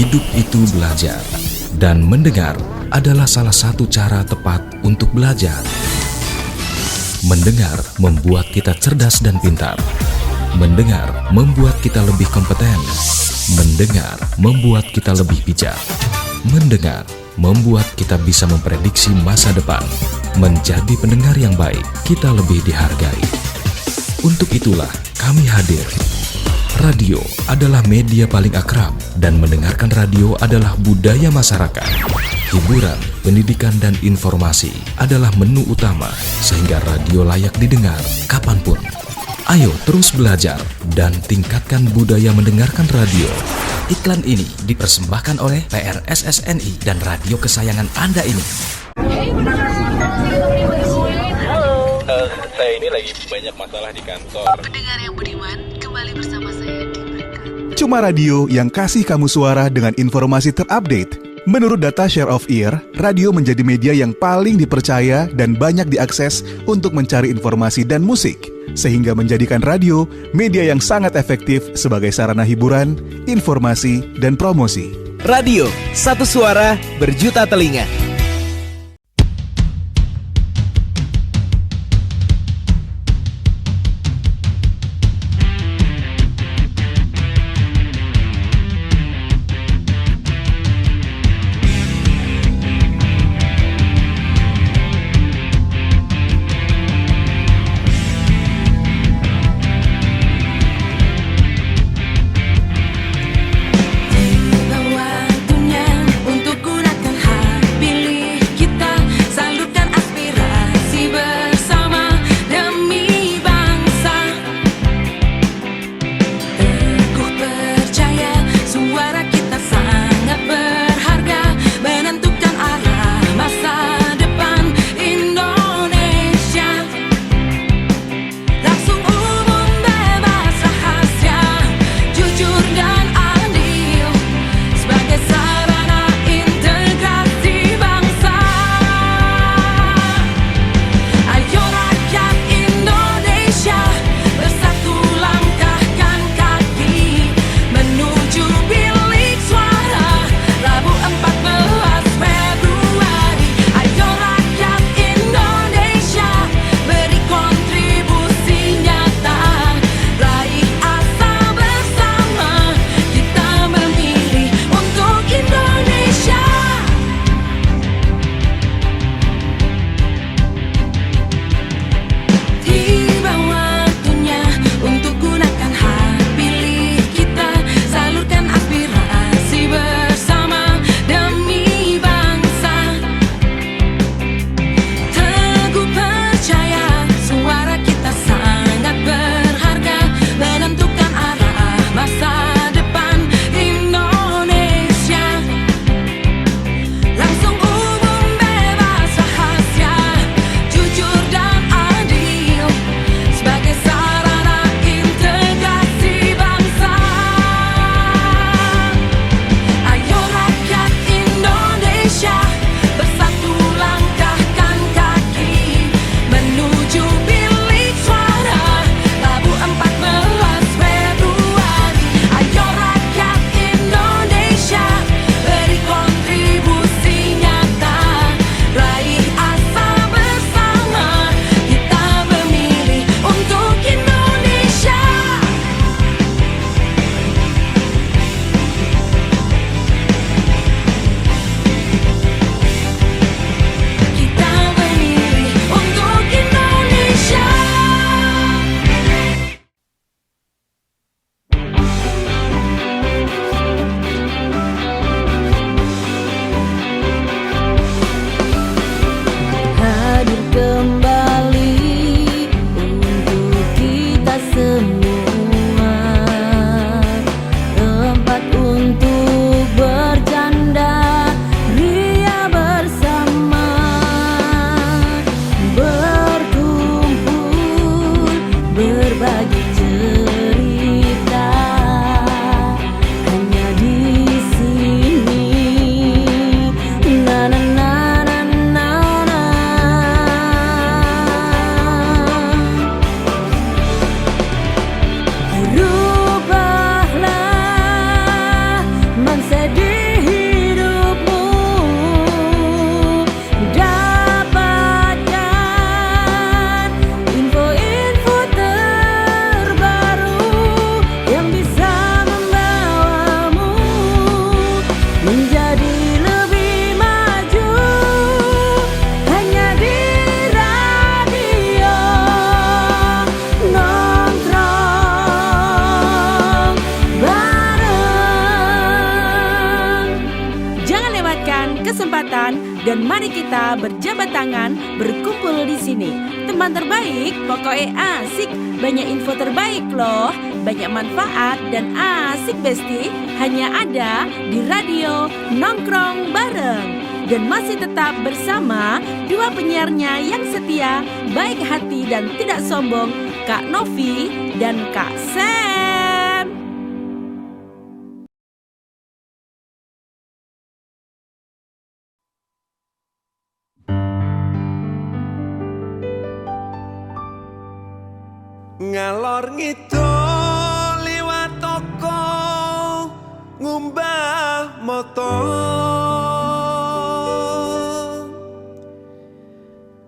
Hidup itu belajar, dan mendengar adalah salah satu cara tepat untuk belajar. Mendengar membuat kita cerdas dan pintar. Mendengar membuat kita lebih kompeten. Mendengar membuat kita lebih bijak. Mendengar membuat kita bisa memprediksi masa depan. Menjadi pendengar yang baik, kita lebih dihargai. Untuk itulah kami hadir. Radio adalah media paling akrab, dan mendengarkan radio adalah budaya masyarakat. Hiburan, pendidikan, dan informasi adalah menu utama, sehingga radio layak didengar kapanpun. Ayo terus belajar dan tingkatkan budaya mendengarkan radio. Iklan ini dipersembahkan oleh PRSSNI dan radio kesayangan Anda ini. Saya ini lagi banyak masalah di kantor. Pendengar yang budiman, kembali bersama saya di Berkat. Cuma radio yang kasih kamu suara dengan informasi terupdate. Menurut data Share of Ear, radio menjadi media yang paling dipercaya dan banyak diakses untuk mencari informasi dan musik, sehingga menjadikan radio media yang sangat efektif sebagai sarana hiburan, informasi, dan promosi. Radio, satu suara, berjuta telinga. kesempatan dan mari kita berjabat tangan berkumpul di sini. Teman terbaik, pokoknya asik, banyak info terbaik loh, banyak manfaat dan asik besti, hanya ada di radio Nongkrong Bareng. Dan masih tetap bersama dua penyiarnya yang setia, baik hati dan tidak sombong, Kak Novi dan Kak Sam. Ngalor ngidul liwat toko ngumbah moto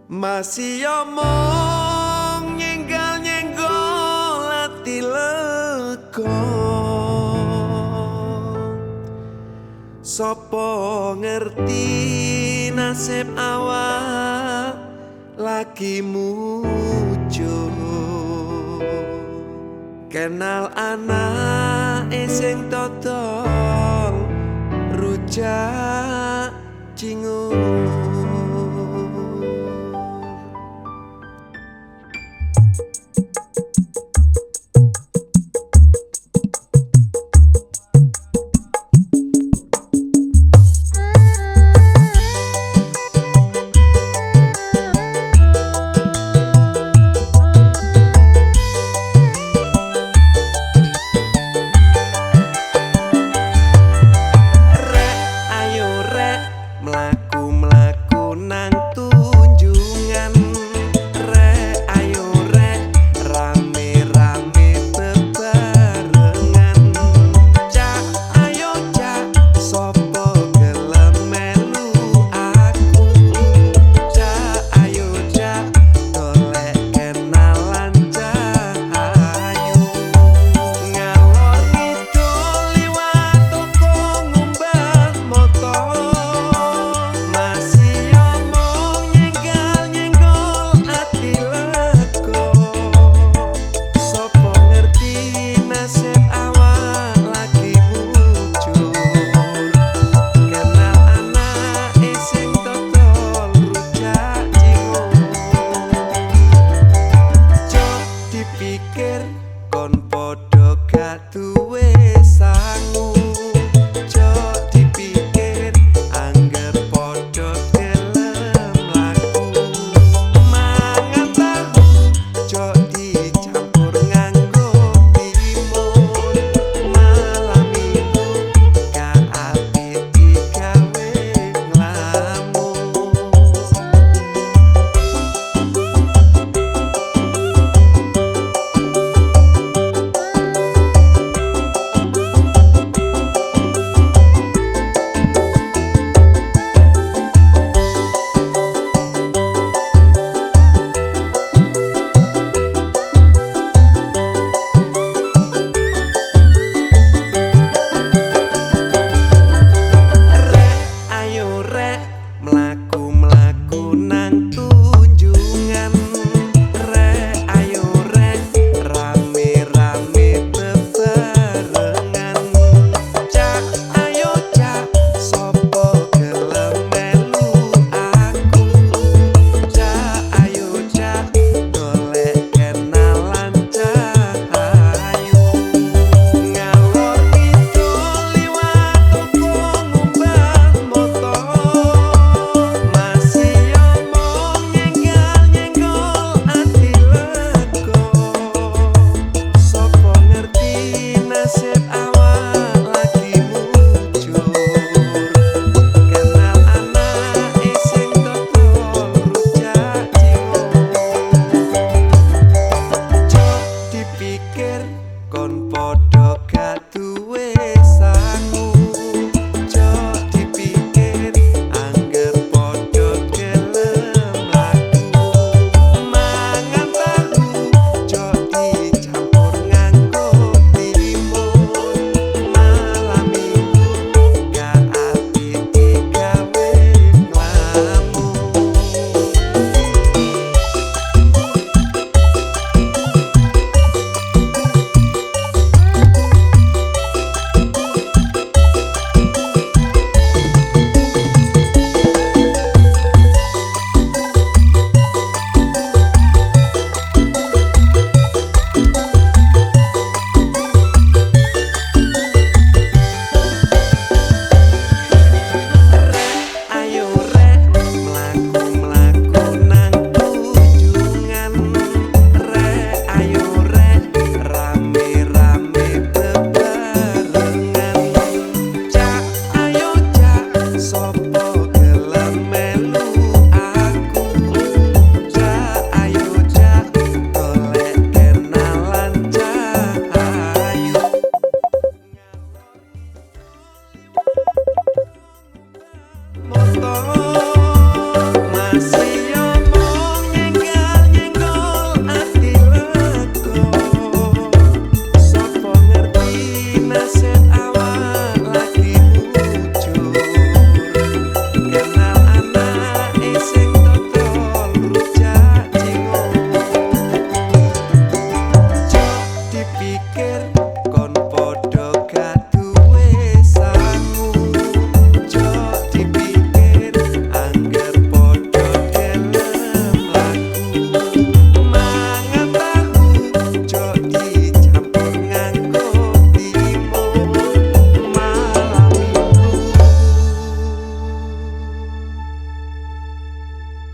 masih omong nyenggol ati lego sopo ngerti nasib awak lagi muncul kenal anak sing totol rujak cingur. Mlaku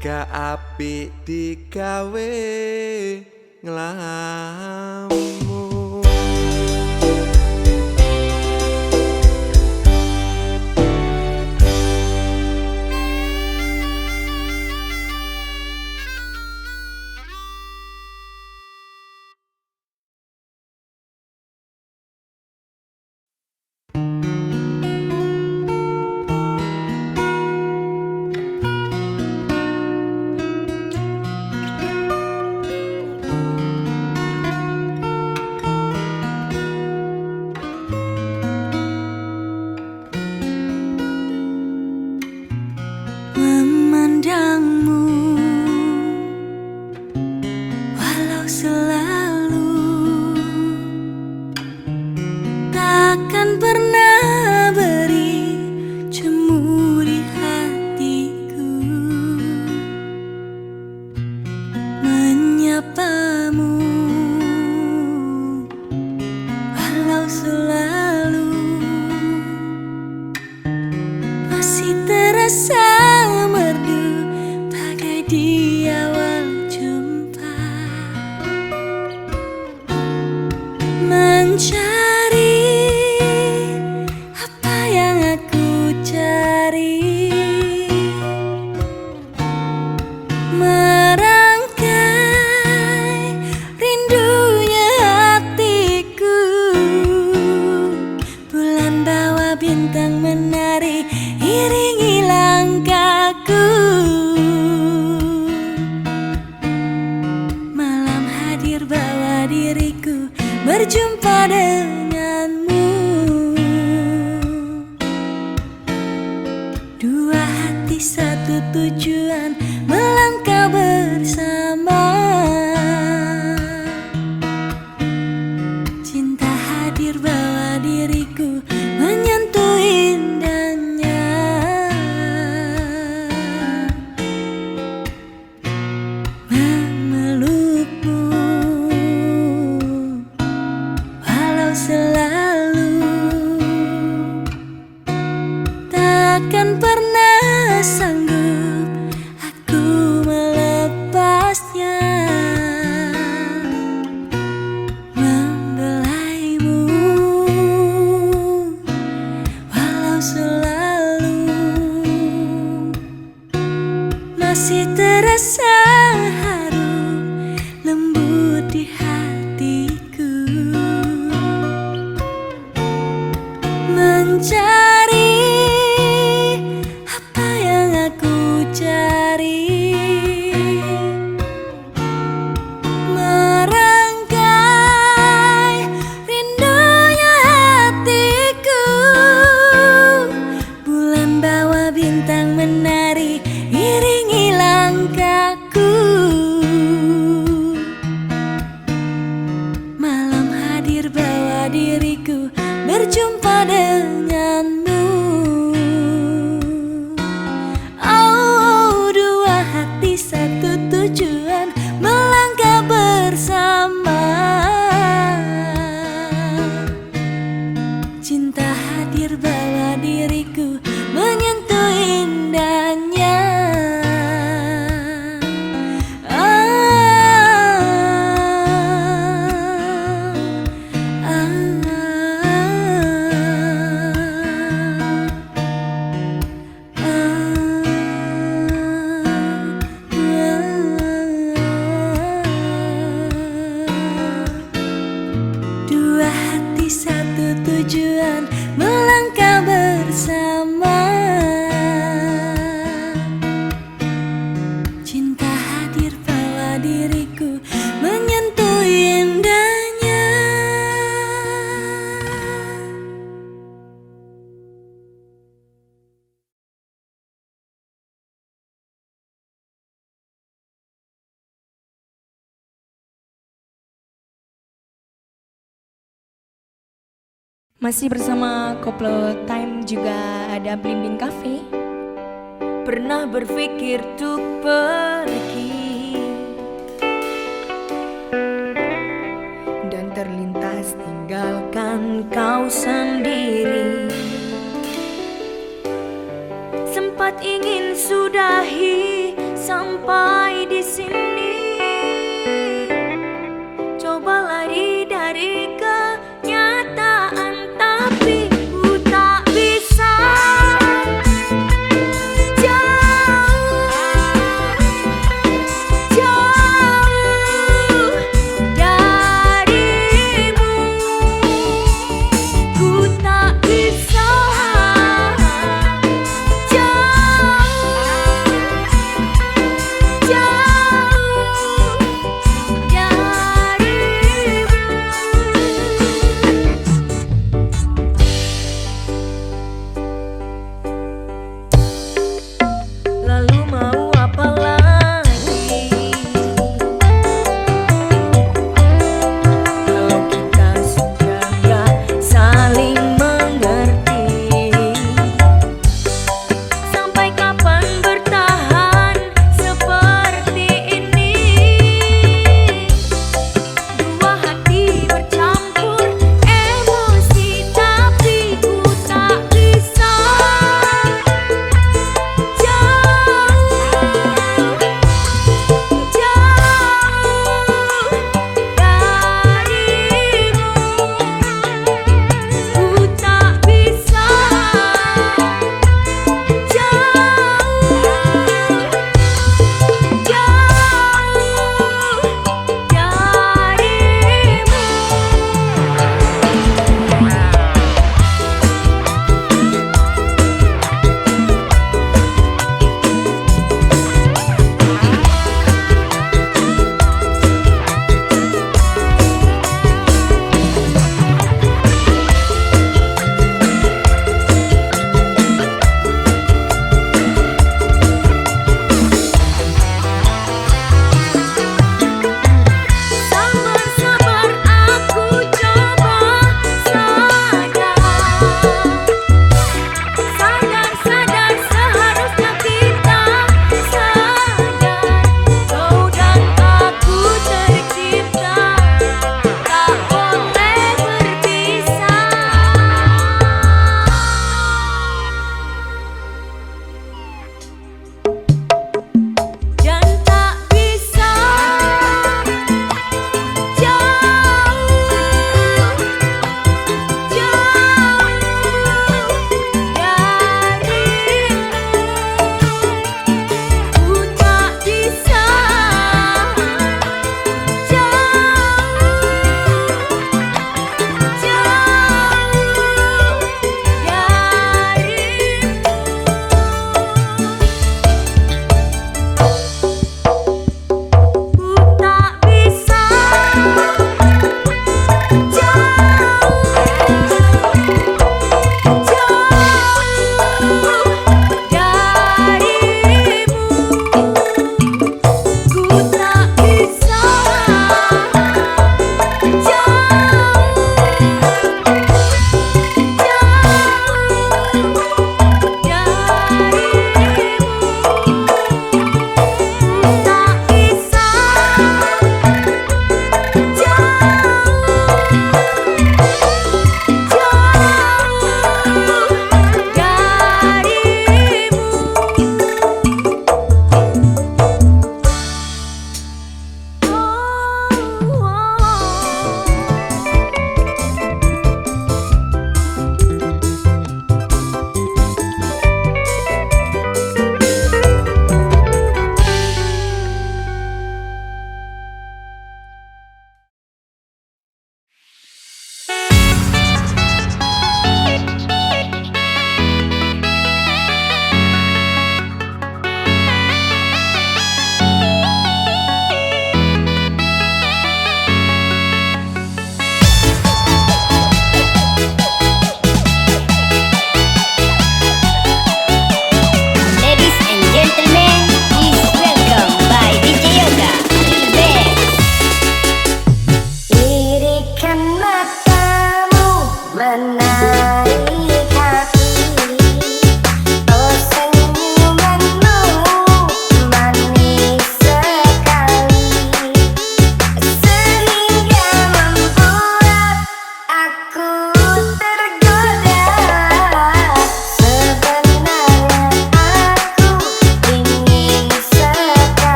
Gak apik digawe ngelamun. Memandangmu walau selalu takkan pernah beri jemu di hatiku. Menyapamu walau selalu masih terasa merdu bagai di awal jumpa. Mencari apa yang aku cari, merangkai rindunya hatiku. Bulan bawa bintang menari iringi langkahku. Malam hadir bawa diriku berjumpa denganmu. Dua hati satu tujuan melangkah bersama. Cinta hadir bawa diriku menyentuh indahnya. Memelukmu walau selalu takkan pernah sanggup aku melepasnya. Membelaimu walau selalu masih terasa harum lembut di hatiku. Mencari apa yang aku cari, merangkai rindunya hatiku. Bulan bawa bintang menari iringi langkahku. Malam hadir bawa diriku berjumpa denganmu. Oh, dua hati satu tujuan melangkah bersama. Cinta hadir bawa diriku menyentuh indahnya. Dua hati satu tujuan melangkah bersama. Cinta hadir bawa diriku menyentuh indahnya. Masih bersama Koplo Time, juga ada Blimbing Cafe. Pernah berpikir untuk pergi dan terlintas tinggalkan kau sendiri. Sempat ingin sudahi sampai di sini. Coba lari dari kenyataan, tapi ku tak bisa jauh darimu. Ku tak bisa jauh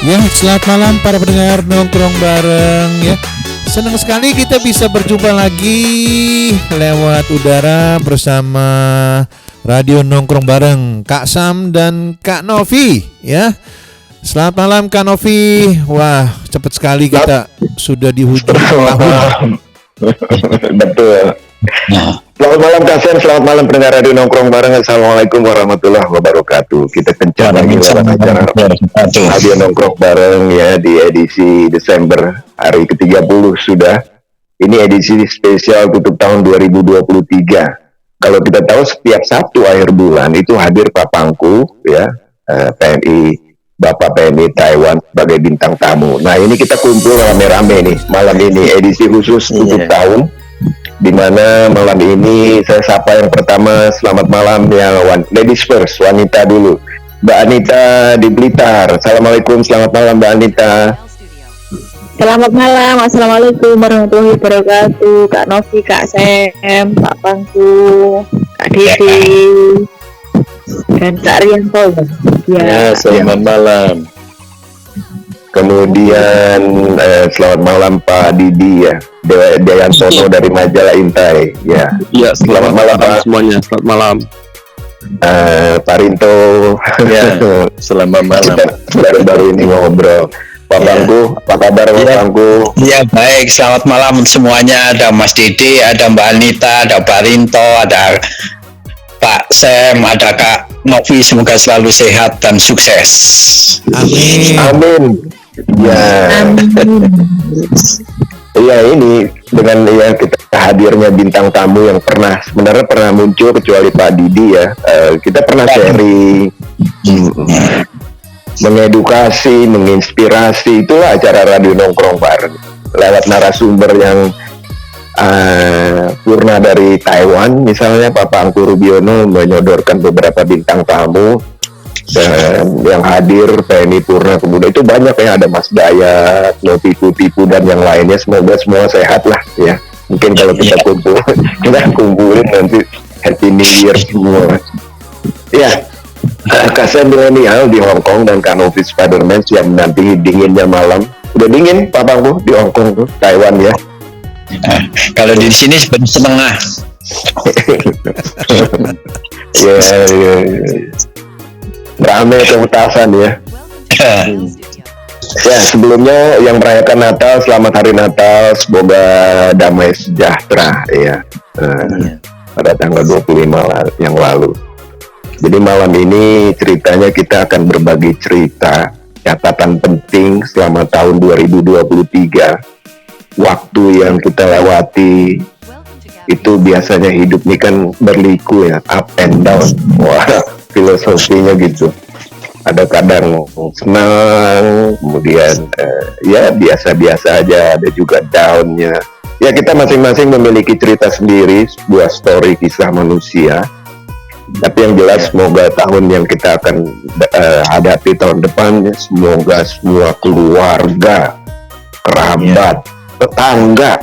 Ya, selamat malam para pendengar nongkrong bareng ya. Senang sekali kita bisa berjumpa lagi lewat udara bersama Radio Nongkrong Bareng Kak Sam dan Kak Novi ya. Selamat malam Kak Novi. Wah, cepat sekali kita sudah di hujung tahun. Betul. Selamat malam Kak Sam, selamat malam pendengar Radio Nongkrong Bareng. Assalamualaikum warahmatullahi wabarakatuh. Kita kencan lagi lewat acara Radio Nongkrong Bareng ya di edisi Desember hari ke-30 sudah. Ini edisi spesial tutup tahun 2023. Kalau kita tahu setiap Sabtu akhir bulan itu hadir papangku ya, PNI Bapak PNI Taiwan sebagai bintang tamu. Nah ini kita kumpul rame-rame nih malam ini edisi khusus tutup tahun, di mana malam ini saya sapa yang pertama. Selamat malam ya, ladies first, wanita dulu, Mbak Anita di Blitar. Assalamualaikum, selamat malam Mbak Anita. Selamat malam, assalamualaikum warahmatullahi wabarakatuh. Kak Novi, Kak Sem, Pak Pangku, Kak Didi, dan Kak Rianto. Ya, selamat malam. Kemudian selamat malam Pak Didi ya, Deyantono dari majalah Intai ya. Ya, selamat malam Pak semuanya. Selamat malam. Pak Rinto. Ya, selamat malam. Baru-baru ini ngobrol. Pak Bangku, apa kabar Pak Bangku? Ya baik, selamat malam semuanya. Ada Mas Didi, ada Mbak Anita, ada Pak Rinto, ada Pak Sem, ada Kak Novi. Semoga selalu sehat dan sukses. Amin. Amin. Ya. Iya ini dengan ya kita hadirnya bintang tamu yang sebenarnya pernah muncul kecuali Pak Didi ya. Kita pernah sharing, mengedukasi, menginspirasi, itulah acara Radio Nongkrong Bareng lewat narasumber yang purna dari Taiwan, misalnya Pak Angku Rubiono menyodorkan beberapa bintang tamu dan yang hadir PNI Purna, kemudian itu banyak ya, ada Mas Dayat, Novi-Tipu dan yang lainnya. Semoga semua sehat lah ya. Mungkin kalau kita kumpulin nanti Happy New Year semua ya. Kak Sam milenial di Hong Kong dan Kak Novi Spiderman yang menanti dinginnya malam. Udah dingin Pak Bangku di Hong Kong tuh, Taiwan ya. Kalau di sini seperti setengah. Ya. Rame kehutasan ya. Ya, sebelumnya yang merayakan Natal, selamat hari Natal, semoga damai sejahtera ya. Pada tanggal 25 yang lalu. Jadi malam ini ceritanya kita akan berbagi cerita catatan penting selama tahun 2023. Waktu yang kita lewati itu biasanya hidup ini kan berliku ya, up and down. Wah, filosofinya gitu. Ada kadang senang, kemudian ya biasa-biasa aja, ada juga down-nya. Ya kita masing-masing memiliki cerita sendiri, sebuah story kisah manusia. Tapi yang jelas semoga tahun yang kita akan hadapi tahun depan, semoga semua keluarga, kerabat, tetangga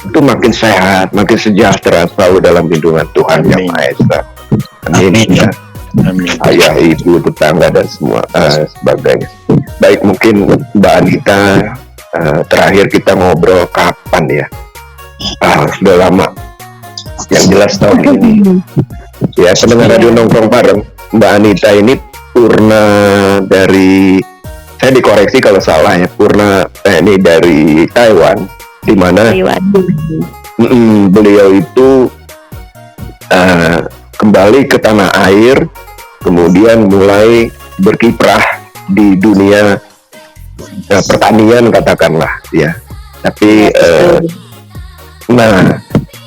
itu makin sehat, makin sejahtera, selalu dalam lindungan Tuhan Yang Maha Esa. Amin. Ya. Ayah, ibu, tetangga dan semua sebagainya. Baik, mungkin Mbak Anita, terakhir kita ngobrol kapan ya? Sudah lama. Yang jelas tahun ini. Ya, pendengar Radio Nongkrong Bareng, Mbak Anita ini purna dari, saya dikoreksi kalau salah ya, purna ini dari Taiwan, di mana beliau itu kembali ke tanah air, kemudian mulai berkiprah di dunia pertanian katakanlah ya. Tapi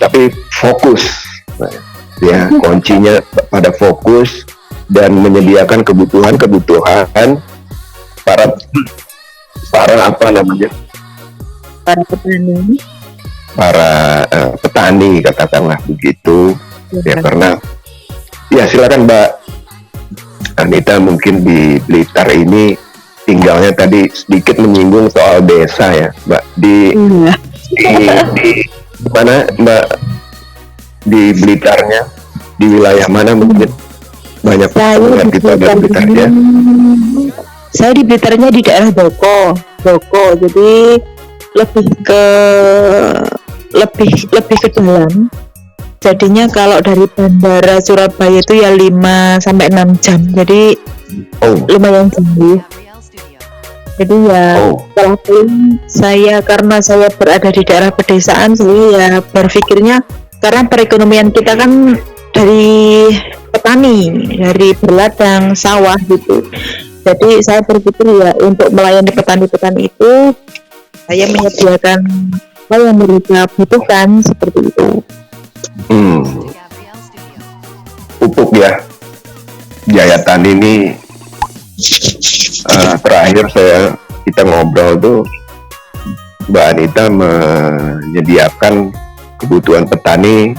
tapi fokus. Ya, kuncinya pada fokus dan menyediakan kebutuhan para apa namanya? Para petani. Para petani katakanlah begitu. Ya karena ya silakan Mbak Anita, mungkin di Blitar ini tinggalnya tadi sedikit menyinggung soal desa ya, Mbak. Di mana Mbak? Di Blitarnya, di wilayah mana mungkin banyak pendengar kita dari Blitar ya? Saya di Blitarnya di daerah Doko, jadi lebih ke dalam. Jadinya kalau dari bandara Surabaya itu ya 5 sampai 6 jam. Jadi lumayan jauh. Jadi ya karena saya berada di daerah pedesaan, saya ya berpikirnya karena perekonomian kita kan dari petani, dari berladang sawah gitu. Jadi saya berpikir ya untuk melayani petani-petani itu saya menyediakan apa yang mereka butuhkan seperti itu. Pupuk ya, Jaya Tani ini terakhir kita ngobrol tuh Mbak Anita menyediakan kebutuhan petani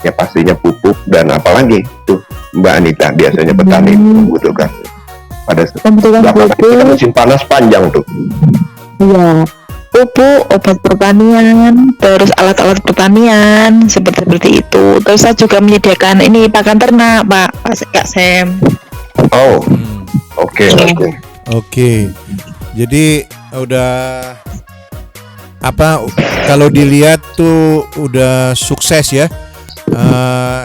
ya pastinya pupuk dan apalagi tuh Mbak Anita biasanya petani membutuhkan pada musim panas panjang tuh. Iya, pupuk, obat pertanian, terus alat-alat pertanian seperti itu. Terus saya juga menyediakan ini pakan ternak, Pak Kak Sam. Oke. Jadi udah kalau dilihat tuh udah sukses ya.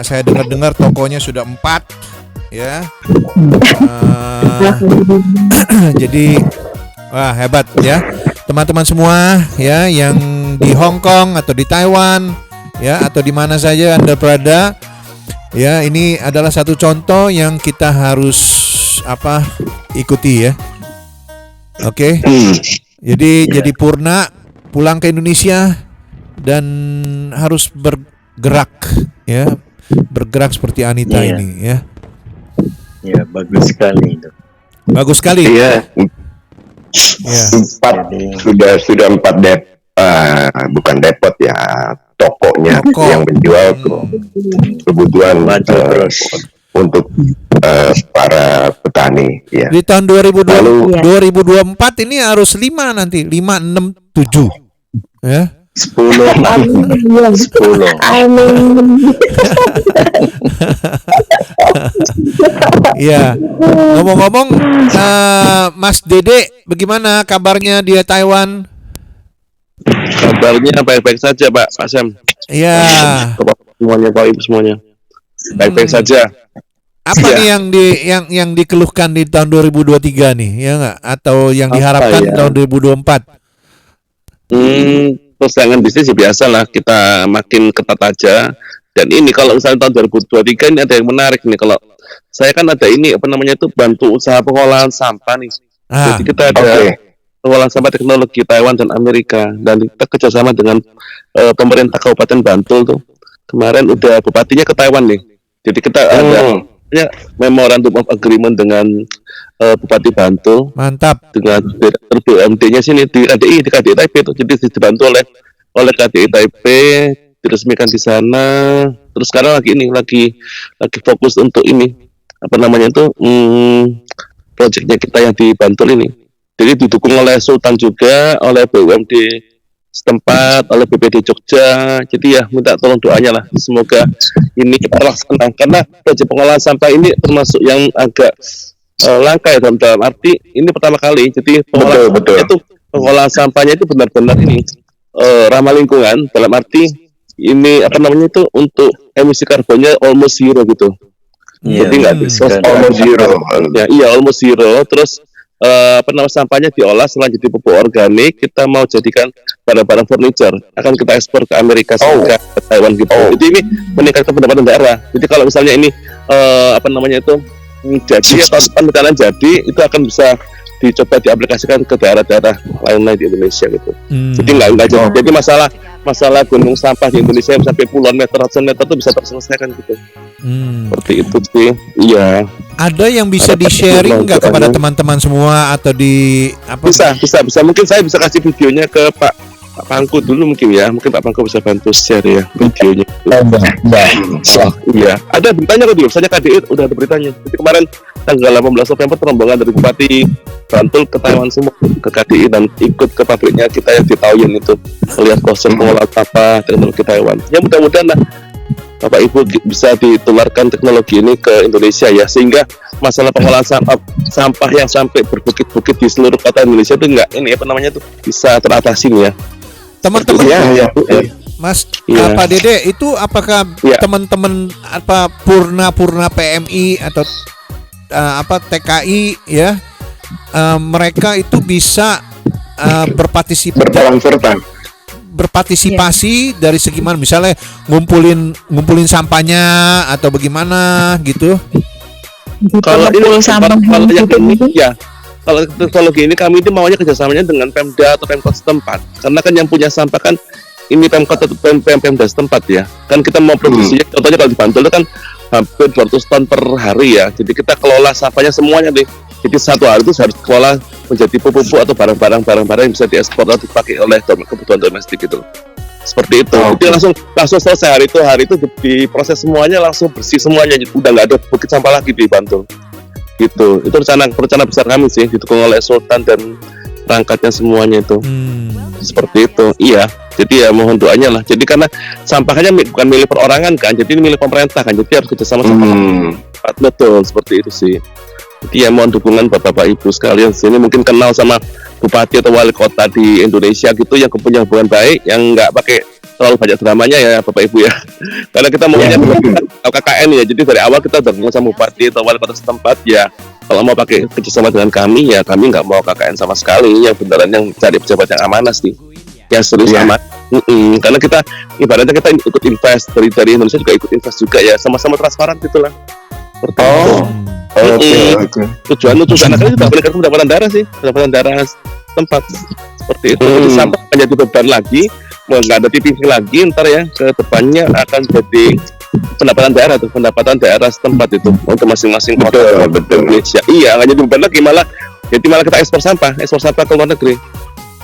Saya dengar tokonya sudah 4 ya. Jadi wah hebat ya. Teman-teman semua ya yang di Hong Kong atau di Taiwan ya atau di mana saja Anda berada ya, ini adalah satu contoh yang kita harus ikuti ya. Oke. Jadi Purna pulang ke Indonesia dan harus bergerak ya. Bergerak seperti Anita ini ya. Ya, bagus sekali itu. Bagus sekali. Iya. Ya. 4 sudah 4 bukan depot ya, tokonya yang menjual kebutuhan untuk para petani ya. Di tahun 2024 ini harus 5 nanti, 5, 6, 7 ya. 10. Iya. Ngomong-ngomong, Mas Dede, bagaimana kabarnya di Taiwan? Kabarnya baik-baik saja, Pak Sam. Iya. Semuanya, Pak Ibu semuanya. Baik-baik saja. Apa nih yang dikeluhkan di tahun 2023 nih, ya nggak? Atau yang diharapkan di tahun 2024? Persaingan bisnis biasa lah, kita makin ketat aja. Dan ini kalau misalnya tahun 2023 ini ada yang menarik nih. Kalau saya kan ada ini bantu usaha pengolahan sampah nih. Jadi kita ada pengolahan sampah teknologi Taiwan dan Amerika, dan kita kerjasama dengan pemerintah Kabupaten Bantul tuh. Kemarin udah bupatinya ke Taiwan nih. Jadi kita ada memorandum of agreement dengan Bupati Bantul. Mantap. Dengan direktur BUMD-nya sini di KDI Taipei itu. Jadi dibantu oleh KDI Taipei, diresmikan di sana. Terus sekarang lagi fokus untuk ini proyeknya kita yang di Bantul ini. Jadi didukung oleh Sultan juga, oleh BUMD setempat, oleh BPD Jogja. Jadi ya minta tolong doanya lah, semoga ini kita laksanakan, karena proyek pengolahan sampah ini termasuk yang agak langka ya, dalam arti ini pertama kali. Jadi pengolahan sampahnya itu benar-benar ini ramah lingkungan, dalam arti ini untuk emisi karbonnya almost zero gitu. Jadi nggak bisa almost zero. Almost zero. Terus sampahnya diolah setelah jadi pupuk organik, kita mau jadikan barang-barang furniture, akan kita ekspor ke Amerika Serikat, ke Taiwan gitu. Jadi ini meningkatkan pendapatan daerah. Jadi kalau misalnya ini jadi atau penelitian jadi, itu akan bisa dicoba diaplikasikan ke daerah-daerah lain-lain di Indonesia gitu. Jadi nggak jadi masalah gunung sampah di Indonesia yang sampai puluhan meter, ratusan meter itu bisa terselesaikan gitu. Seperti itu sih. Iya. Ada yang bisa di-sharing nggak kepada teman-teman semua atau Bisa. Mungkin saya bisa kasih videonya ke Pak Pangku dulu mungkin ya. Mungkin Pak Pangku bisa bantu share ya videonya. Iya. Ada beritanya kok di website KDI, udah ada beritanya. Jadi kemarin tanggal 18 November rombongan dari Bupati Bantul ke Taiwan semua, ke KDI, dan ikut ke pabriknya kita yang di Taoyuan itu, melihat konsep pengolahan sampah teknologi Taiwan. Ya mudah-mudahan lah Bapak Ibu bisa ditularkan teknologi ini ke Indonesia ya, sehingga masalah pengolahan sampah yang sampai berbukit-bukit di seluruh kota Indonesia itu enggak bisa teratasi ya. Teman-teman ya. Mas, Iya. Pak Dede, itu apakah teman-teman Purna PMI atau TKI ya, mereka itu bisa berpartisipasi dari segi mana, misalnya ngumpulin sampahnya atau bagaimana gitu? Kalau teknologi ini kami itu maunya kerjasamanya dengan Pemda atau Pemkot setempat, karena kan yang punya sampah kan ini Pemkot atau Pemda setempat ya. Kan kita mau produksinya, contohnya kalau di Bantul itu kan hampir 200 ton per hari ya. Jadi kita kelola sampahnya semuanya nih. Jadi satu hari itu harus dikelola menjadi pupuk atau barang-barang yang bisa diekspor atau dipakai oleh kebutuhan domestik gitu. Seperti itu. Jadi langsung selesai hari itu diproses semuanya, langsung bersih semuanya. Udah nggak ada bukit sampah lagi di Bantul. Gitu. Itu rencana besar kami sih, didukung oleh Sultan dan perangkatnya semuanya itu. Seperti itu. Iya. Jadi ya mohon doanya lah. Jadi karena sampahnya bukan milik perorangan kan, jadi ini milik pemerintah kan. Jadi harus kerjasama sama betul, seperti itu sih. Jadi ya mohon dukungan Bapak Ibu sekalian. Sini mungkin kenal sama bupati atau wali kota di Indonesia gitu yang punya hubungan baik, yang nggak pakai terlalu banyak dramanya ya Bapak Ibu ya. Karena kita maunya KKN ya. Jadi dari awal kita udah ngomong sama bupati atau wali kota setempat ya. Kalau mau pakai kerjasama dengan kami ya, kami nggak mau KKN sama sekali. Yang beneran yang cari pejabat yang amanah sih, yang serius aman. Karena kita ibaratnya kita ikut invest dari Indonesia juga ikut invest juga ya, sama-sama transparan gitulah. Tujuan karena kan sudah meningkatkan pendapatan daerah tempat seperti itu. Jadi sampah menjadi beban lagi, nggak ada titik lagi ntar ya, ke depannya akan jadi pendapatan daerah setempat itu untuk masing-masing kota Indonesia. Iya, nggak jadi beban lagi, malah kita ekspor sampah ke luar negeri.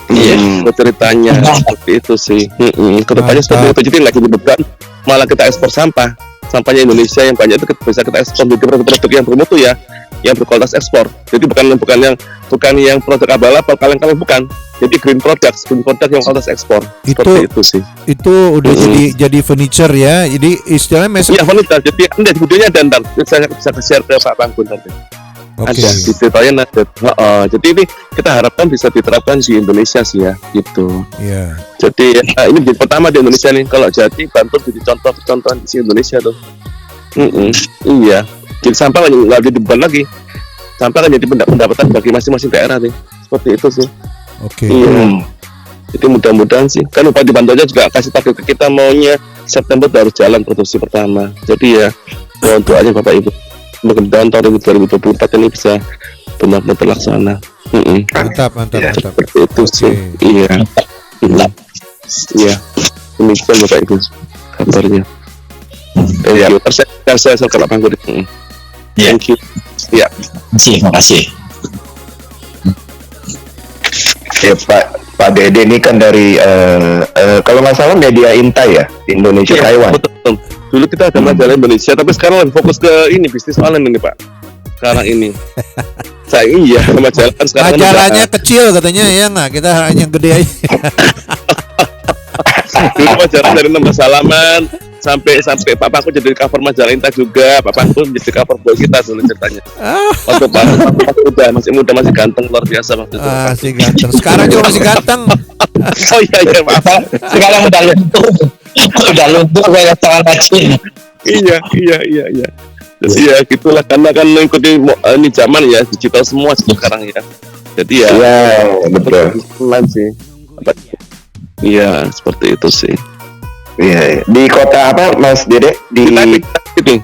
Iya, ceritanya seperti itu sih. Kedepannya seperti itu, jadi lagi beban, malah kita ekspor sampahnya Indonesia yang banyak itu bisa kita ekspor menjadi produk-produk yang bermutu ya, yang berkualitas ekspor. Jadi bukan yang produk abal-abal, kaleng-kaleng bukan. Jadi green product yang kualitas ekspor. Seperti itu sih. Itu udah jadi furniture ya. Jadi istilahnya iya furniture. Jadi ada videonya dan saya bisa share ke Pak Panggun nanti. Ada detailnya ada. Jadi ini kita harapkan bisa diterapkan di Indonesia sih ya, gitu. Iya. Jadi ini jadi pertama di Indonesia nih. Kalau jadi Bantul jadi contoh-contohan di Indonesia tuh. Iya. Jadi sampah nggak jadi beban lagi. Sampah kan jadi pendapatan bagi masing-masing daerah nih. Seperti itu sih. Oke. Iya. Jadi mudah-mudahan sih. Kan Bupati Bantulnya juga kasih target ke kita, maunya September harus jalan produksi pertama. Jadi ya mohon doanya Bapak Ibu. Mudah-mudahan tahun 2024 ini bisa benar-benar terlaksana. Mantap. Seperti itu sih. Iya. Iya. Demikian Bapak Ibu kabarnya. Iya. Saya ke Pak Panggun. Thank you. Ya. Terima kasih. Ya Pak Dede ini kan dari kalau nggak salah media Intai ya, Indonesia Taiwan. Betul. Dulu kita ada majalah Indonesia, tapi sekarang lebih fokus ke ini bisnis online ini Pak. Sekarang ini. Iya majalah kan sekarang. Majalahnya kecil katanya ya nggak, kita hanya gede aja. Dulu majalah dari 16 halaman sampai Pak Pangku jadi cover majalah Intai juga. Pak Pangku menjadi cover boy kita dulu ceritanya. Waktu Pak masih muda masih ganteng luar biasa waktu itu. Masih ganteng. Sekarang juga masih ganteng. Oh iya maaf. Sekarang udah luntur kayak tangan kaki. Iya. Jadi ya gitulah, karena kan mengikuti ini zaman ya, digital semua sekarang ya. Jadi ya. Iya betul. Sih. Iya seperti itu sih. Iya. Di kota apa Mas Dede? Di Taipei.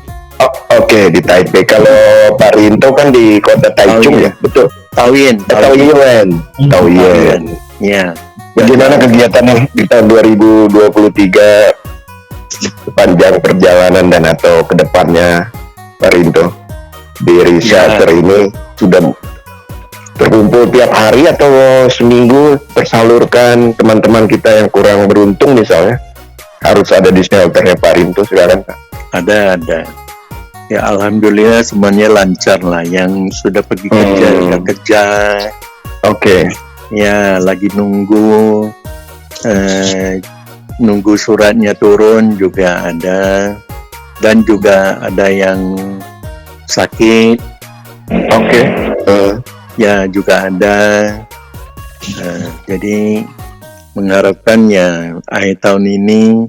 Oke, di Taipei. Kalau Pak Rinto kan di kota Taichung ya, betul. Taoyuan. Iya. Bagaimana kegiatan di tahun 2023 sepanjang perjalanan dan atau kedepannya Pak Rinto di researcher ini sudah terkumpul tiap hari atau seminggu tersalurkan teman-teman kita yang kurang beruntung misalnya harus ada di shelternya Pak Rinto sekarang Pak? Ada. Ya alhamdulillah semuanya lancar lah, yang sudah pergi kerja. Oke. Ya lagi nunggu suratnya turun juga ada. dan juga ada yang sakit. Oke. Ya juga ada. Jadi mengharapkan ya akhir tahun ini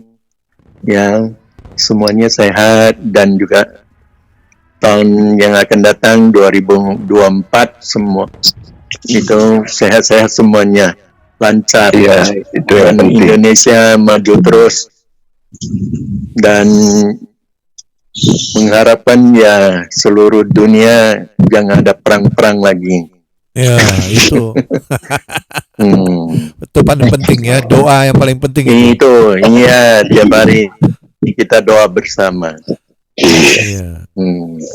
ya semuanya sehat, dan juga tahun yang akan datang 2024 semua itu sehat-sehat semuanya, lancar ya, itu yang dan penting. Indonesia maju terus, dan mengharapkan ya seluruh dunia jangan ada perang-perang lagi. Ya, itu. Itu paling penting ya, doa yang paling penting itu. Iya, tiap hari kita doa bersama. Iya.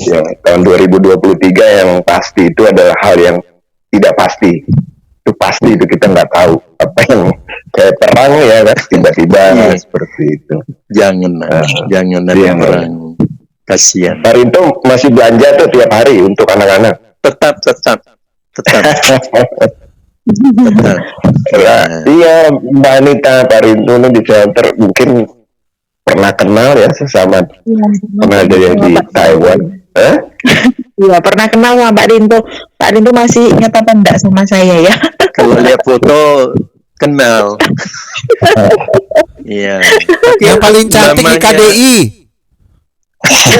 Ya, tahun 2023 yang pasti itu adalah hal yang tidak pasti. Itu pasti, itu kita nggak tahu apa yang kayak perang ya kan, tiba-tiba seperti itu. Jangan ada perang. Kasihan. Pak Rinto masih belanja tuh tiap hari untuk anak-anak. Tetap. Iya, Mbak Anita, Pak Rinto ini di shelter mungkin pernah kenal ya sesama, pernah ada yang di Taiwan. Iya, pernah kenal sama Pak Rinto. Pak Rinto masih ingat apa enggak sama saya ya? Kalau lihat foto kenal. Iya. Yang paling cantik di KDI. Iya.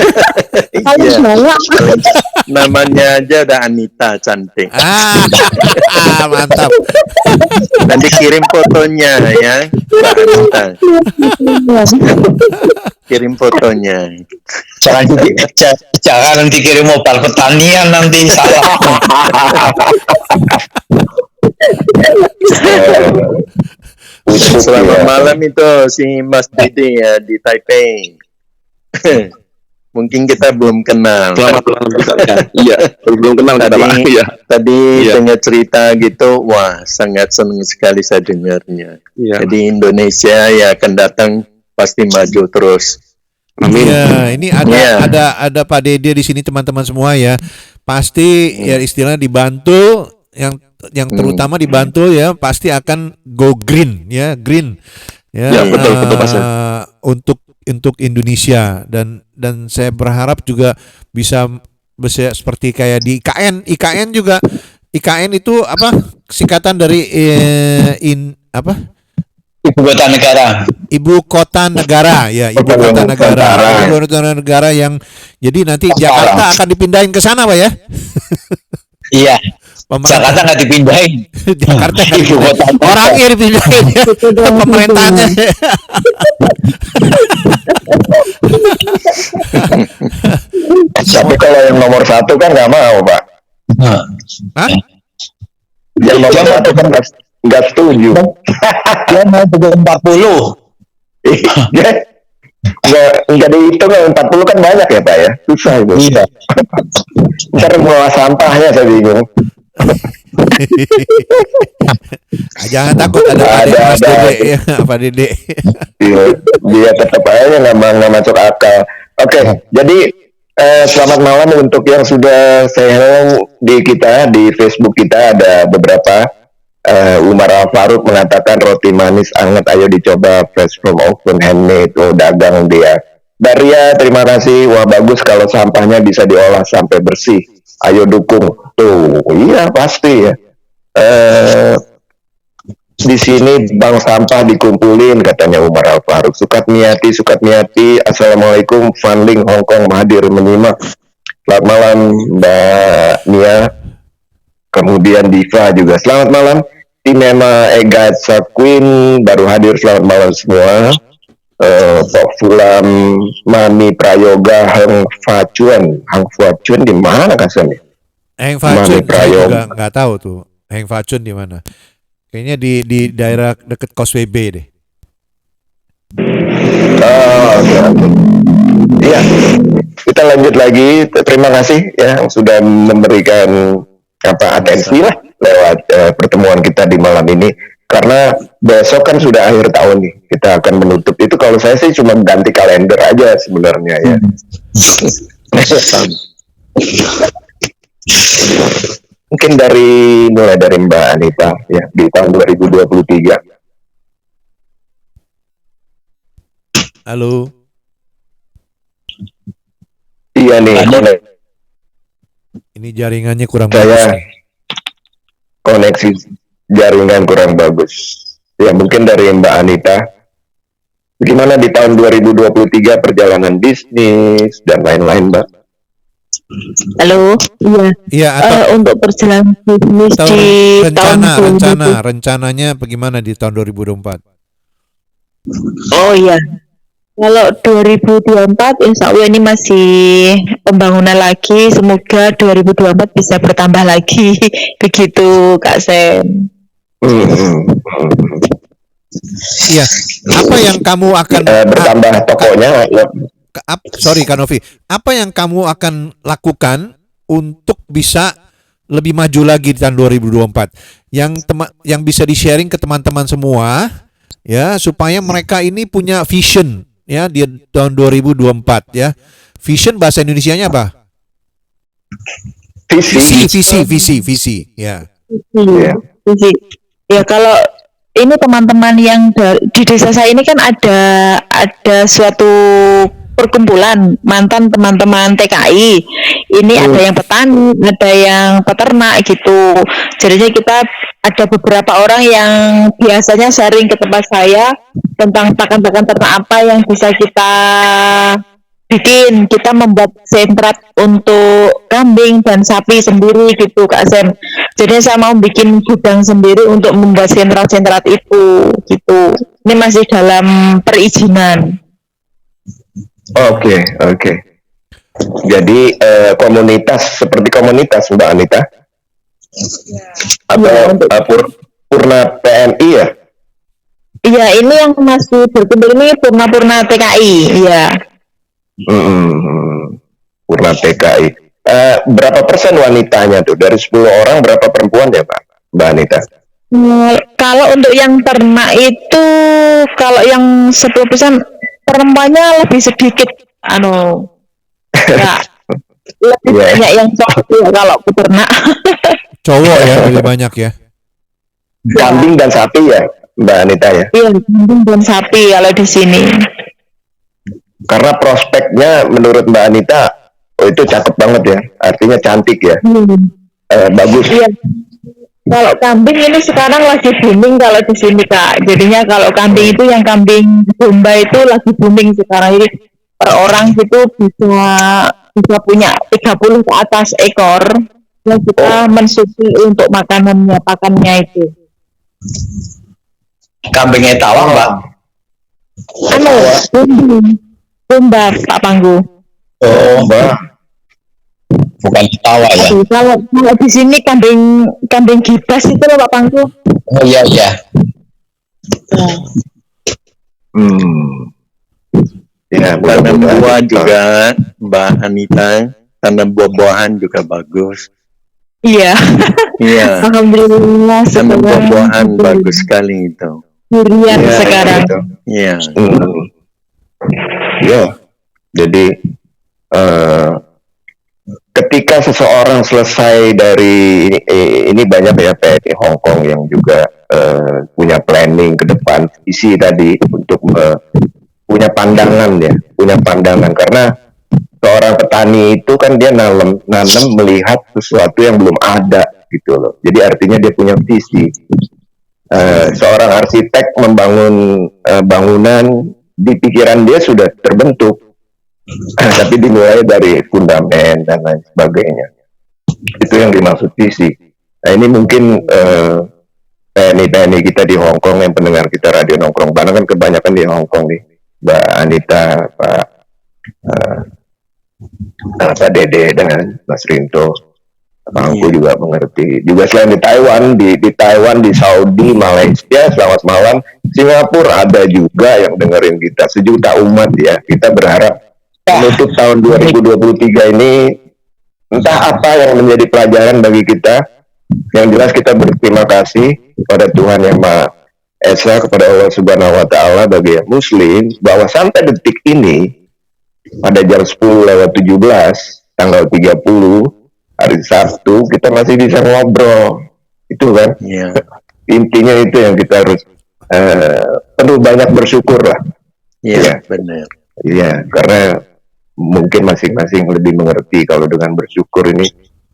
Namanya aja ada Anita, cantik. Mantap. Nanti kirim fotonya ya, Mbak Anita. Kirim fotonya. Jangan nanti kirim mobile pertanian, nanti salah. Selamat malam itu si Mas Dede ya di Taipei. Mungkin kita belum kenal. Selamat malam juga kan. Iya, belum kenal tadi, iya. Tadi dengar cerita gitu, wah sangat senang sekali saya dengarnya. Iya. Jadi Indonesia ya akan datang pasti maju terus. Amin. Ya, ini ada Pak Dede di sini, teman-teman semua ya. Pasti ya istilahnya dibantu, yang terutama dibantu ya, pasti akan go green ya, green. Ya, betul Pak. Untuk Indonesia, dan saya berharap juga bisa seperti kayak di IKN juga. IKN itu apa? Singkatan dari Ibu kota negara. Ibu kota negara ya, ibu kota negara. Ibu kota negara yang jadi nanti Jakarta akan dipindahin ke sana, Pak ya. Iya. Jakarta nggak dipindahin. Jakarta ibu kota. Orangnya dipindahin ya. Pemerintahnya. Tapi kalau yang nomor satu kan nggak mau, Pak. Hah? Yang nomor satu kan nggak setuju. Dia mau bikin 40. Nggak dihitung, 40 kan banyak ya Pak ya, susah itu. Iya. Ntar bawa sampahnya saya bingung. Jangan takut, ada Mas Dede ya, Pak Dede. Dia tetap aja nggak masuk akal. Oke, jadi selamat malam untuk yang sudah saya di kita di Facebook kita, ada beberapa. Umar Al Farouk mengatakan roti manis anget, ayo dicoba, fresh from oven, handmade. Oh, dagang dia. Daria, terima kasih. Wah, bagus kalau sampahnya bisa diolah sampai bersih. Ayo dukung. Tuh, iya pasti ya. Di sini bank sampah dikumpulin, katanya Umar Al Farouk. Sukatmiati, assalamualaikum. Fanling Hongkong hadir menyimak. Selamat malam Mbak Nia. Kemudian Diva juga selamat malam. Timema Ega Queen baru hadir, selamat malam semua. Pak Fulam, Mami Prayoga, Hang Facuan di mana kasannya? Hang Facuan juga nggak tahu tuh. Hang Facuan di mana? Kayaknya di daerah dekat Causeway Bay deh. Iya. Kita lanjut lagi. Terima kasih ya yang sudah memberikan atensi lah lewat pertemuan kita di malam ini, karena besok kan sudah akhir tahun nih, kita akan menutup itu. Kalau saya sih cuma ganti kalender aja sebenarnya ya. Mungkin mulai dari Mbak Anita ya, di tahun 2023. Halo. Iya nih, Ini jaringannya kurang saya bagus nih. koneksi jaringan kurang bagus. Ya mungkin dari Mbak Anita, gimana di tahun 2023 perjalanan bisnis dan lain-lain, Mbak? Halo, Iya, atau untuk perjalanan bisnis tahun di rencananya bagaimana di tahun 2024? Oh iya, kalau 2024 insya Allah ini masih pembangunan lagi, semoga 2024 bisa bertambah lagi, begitu Kak Sen. Iya, apa yang kamu akan bertambah tokonya? Sorry Kak Novi, apa yang kamu akan lakukan untuk bisa lebih maju lagi di tahun 2024? Yang bisa di-sharing ke teman-teman semua ya, supaya mereka ini punya vision ya di tahun 2024 ya. Vision bahasa Indonesianya apa? Visi ya. Visi. Ya kalau ini teman-teman yang di desa saya ini kan ada suatu perkumpulan mantan teman-teman TKI. Ini ada yang petani, ada yang peternak gitu. Jadinya kita ada beberapa orang yang biasanya sharing ke tempat saya tentang pakan-pakan ternak apa yang bisa kita bikin. Kita membuat sentrat untuk kambing dan sapi sendiri gitu Kak Sen. Jadi saya mau bikin gudang sendiri untuk membuat sentrat-sentrat itu gitu. Ini masih dalam perizinan. Oke. Jadi komunitas seperti komunitas Mbak Anita atau Purna PNI ya? Iya, ini yang masih berkumpul ini Purna TKI, iya. Purna TKI. Berapa persen wanitanya tuh? Dari 10 orang berapa perempuan ya Mbak Anita? Kalau untuk yang ternak itu, kalau yang 10% perempuannya lebih sedikit, ya, lebih banyak yang cowok ya kalau peternak. Cowok ya lebih banyak ya. Kambing dan sapi ya Mbak Anita ya? Iya, kambing dan sapi kalau di sini. Karena prospeknya menurut Mbak Anita, itu cakep banget ya, artinya cantik ya, bagus. Iya. Kalau kambing ini sekarang lagi booming kalau di sini Kak. Jadinya kalau kambing itu yang kambing domba itu lagi booming sekarang ini. Per orang itu bisa punya 30 ke atas ekor yang kita mensubsidi untuk pakannya itu. Kambingnya tawang, Mbak. Domba Pak Panggu. Oh, Mbak. Bukan tawa ya. Kalau di sini kambing gibas itu loh Pak Panggu. Oh iya. Ya, tanam buah juga Mbak Anita, tanam buah-buahan juga bagus. Iya. Iya. Alhamdulillah. Tanam buah-buahan bagus sekali itu. Durian sekarang. Iya. Ya. Jadi ketika seseorang selesai dari ini banyak ya PNI Hong Kong yang juga punya planning ke depan, isi tadi untuk punya pandangan karena seorang petani itu kan dia nanam melihat sesuatu yang belum ada gitu loh. Jadi artinya dia punya visi. Seorang arsitek membangun bangunan di pikiran dia sudah terbentuk, tapi dimulai dari fundamen dan lain sebagainya. Itu yang dimaksud visi. Nah ini mungkin PNI kita di Hong Kong, yang pendengar kita Radio Nongkrong Bareng kan kebanyakan di Hong Kong nih, Mbak Anita, Pak Dede dengan Mas Rinto, Bangku juga mengerti. Juga selain di Taiwan, di Saudi, Malaysia, selamat malam, Singapura ada juga yang dengerin kita, 1 juta umat ya. Kita berharap menutup tahun 2023 ini entah apa yang menjadi pelajaran bagi kita. Yang jelas kita berterima kasih kepada Tuhan Yang Maha Esa, kepada Allah Subhanahu wa Ta'ala bagi yang Muslim, bahwa sampai detik ini pada jam 10:17 tanggal 30 hari Sabtu kita masih bisa ngobrol. Itu kan intinya, itu yang kita harus perlu banyak bersyukur lah. Iya, benar. Iya, karena mungkin masing-masing lebih mengerti kalau dengan bersyukur ini.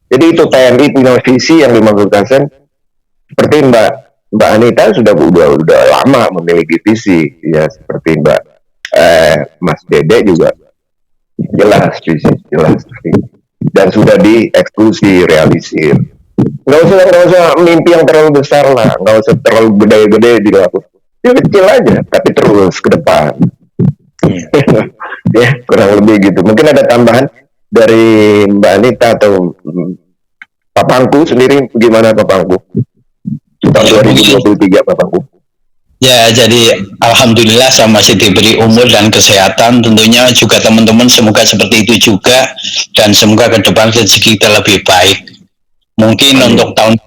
Jadi itu TNI punya visi yang dimaksudkan seperti Mbak Anita sudah lama memiliki visi ya, seperti Mas Dede juga jelas visi jelas dan sudah dieksekusi realisir. Nggak usah mimpi yang terlalu besar lah, nggak usah terlalu gede-gede dilakukan. Ya kecil aja, tapi terus ke depan. Ya kurang lebih gitu. Mungkin ada tambahan dari Mbak Anita atau Pak Pangku sendiri, gimana Pak Pangku? Tahun 2023 Pak Pangku. Ya, jadi alhamdulillah saya masih diberi umur dan kesehatan. Tentunya juga teman-teman semoga seperti itu juga, dan semoga ke depan rezeki kita lebih baik. Mungkin untuk tahun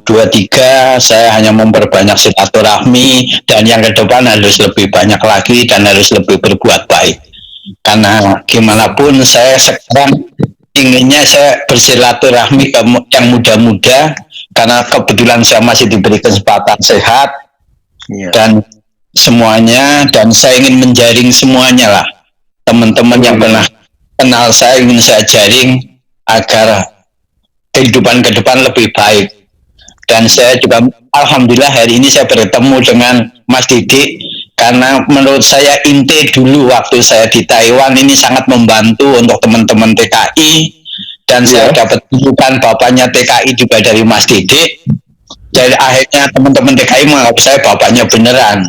2023 saya hanya memperbanyak silaturahmi, dan yang ke depan harus lebih banyak lagi dan harus lebih berbuat baik. Karena gimana pun saya sekarang inginnya saya bersilaturahmi ke yang muda-muda, karena kebetulan saya masih diberi kesempatan sehat dan semuanya, dan saya ingin menjaring semuanya lah, teman-teman yang pernah kenal saya ingin saya jaring agar kehidupan ke depan lebih baik. Dan saya juga alhamdulillah hari ini saya bertemu dengan Mas Didik, karena menurut saya inti dulu waktu saya di Taiwan ini sangat membantu untuk teman-teman TKI, dan saya dapat tuntukan bapaknya TKI juga dari Mas Didik. Jadi akhirnya teman-teman TKI menganggap saya bapaknya beneran.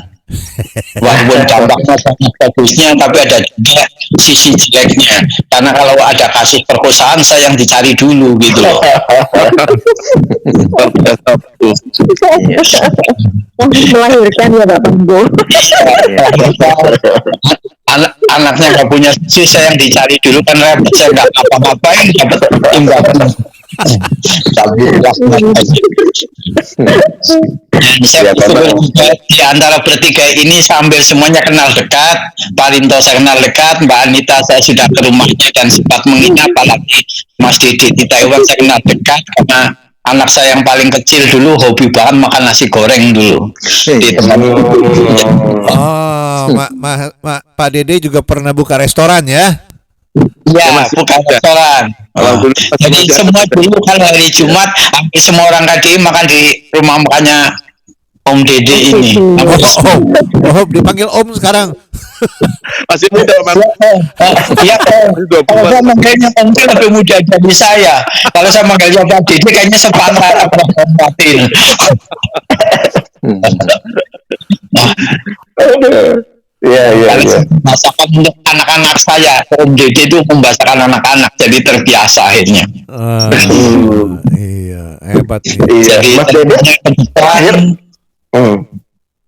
Walaupun dampaknya sangat bagusnya, tapi ada juga sisi jeleknya. Karena kalau ada kasus perkosaan, saya yang dicari dulu gitu loh. Melahirkan ya Pak Panggo. Anaknya nggak punya sisi, saya yang dicari dulu, karena saya nggak apa-apain dapat imbalan. Saya di antara bertiga ini sambil semuanya kenal dekat. Pak Rinto saya kenal dekat, Mbak Anita saya sudah ke rumahnya dan sempat menginap, apalagi Mas Didi di Taiwan saya kenal dekat, karena anak saya yang paling kecil dulu hobi banget makan nasi goreng dulu di tempat. Pak Dede juga pernah buka restoran ya? Ya, bukan restoran. Jadi semua dulu kan hari Jumat hampir semua orang KDI makan di rumah makannya Om Dede ini. Dipanggil Om sekarang. Masih muda Mas. Iya, kalau saya manggilnya Om lebih muda dari saya. Kalau saya manggilnya Pak Dede kayaknya sepantar apa batin. Iya. Masakan untuk anak-anak saya, Om Dede itu membahasakan anak-anak, jadi terbiasa akhirnya. Iya, hebat. Jadi Mas Dede terakhir.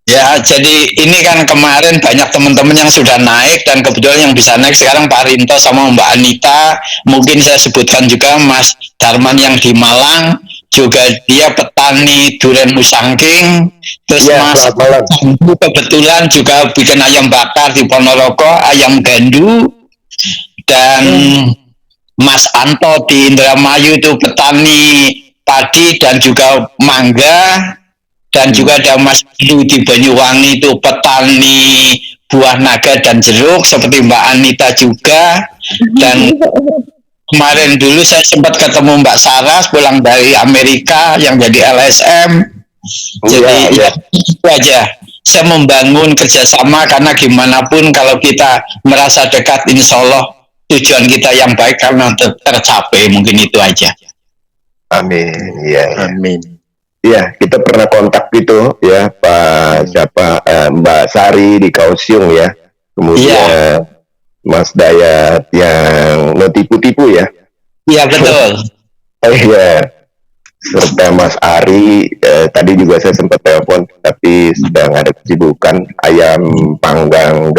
Ya, jadi ini kan kemarin banyak teman-teman yang sudah naik, dan kebetulan yang bisa naik sekarang Pak Rinto sama Mbak Anita. Mungkin saya sebutkan juga Mas Darman yang di Malang, juga dia petani durian musangking. Terus Mas Gandu kebetulan juga bikin ayam bakar di Ponorogo, ayam gandu. Dan Mas Anto di Indramayu itu petani padi dan juga mangga. Dan juga ada Mas Lu di Banyuwangi itu petani buah naga dan jeruk, seperti Mbak Anita juga. Dan kemarin dulu saya sempat ketemu Mbak Saras pulang dari Amerika yang jadi LSM. Jadi itu aja. Saya membangun kerjasama, karena gimana pun kalau kita merasa dekat, insya Allah tujuan kita yang baik karena tercapai. Mungkin itu aja. Amin. Iya. Amin. Iya, kita pernah kontak gitu ya, Mbak Sari di Kaohsiung ya. Kemudian Mas Dayat yang no tipu-tipu ya. Iya, betul. Iya. Serta Mas Ari, tadi juga saya sempat telepon, tapi sedang ada kesibukan. Ayam panggang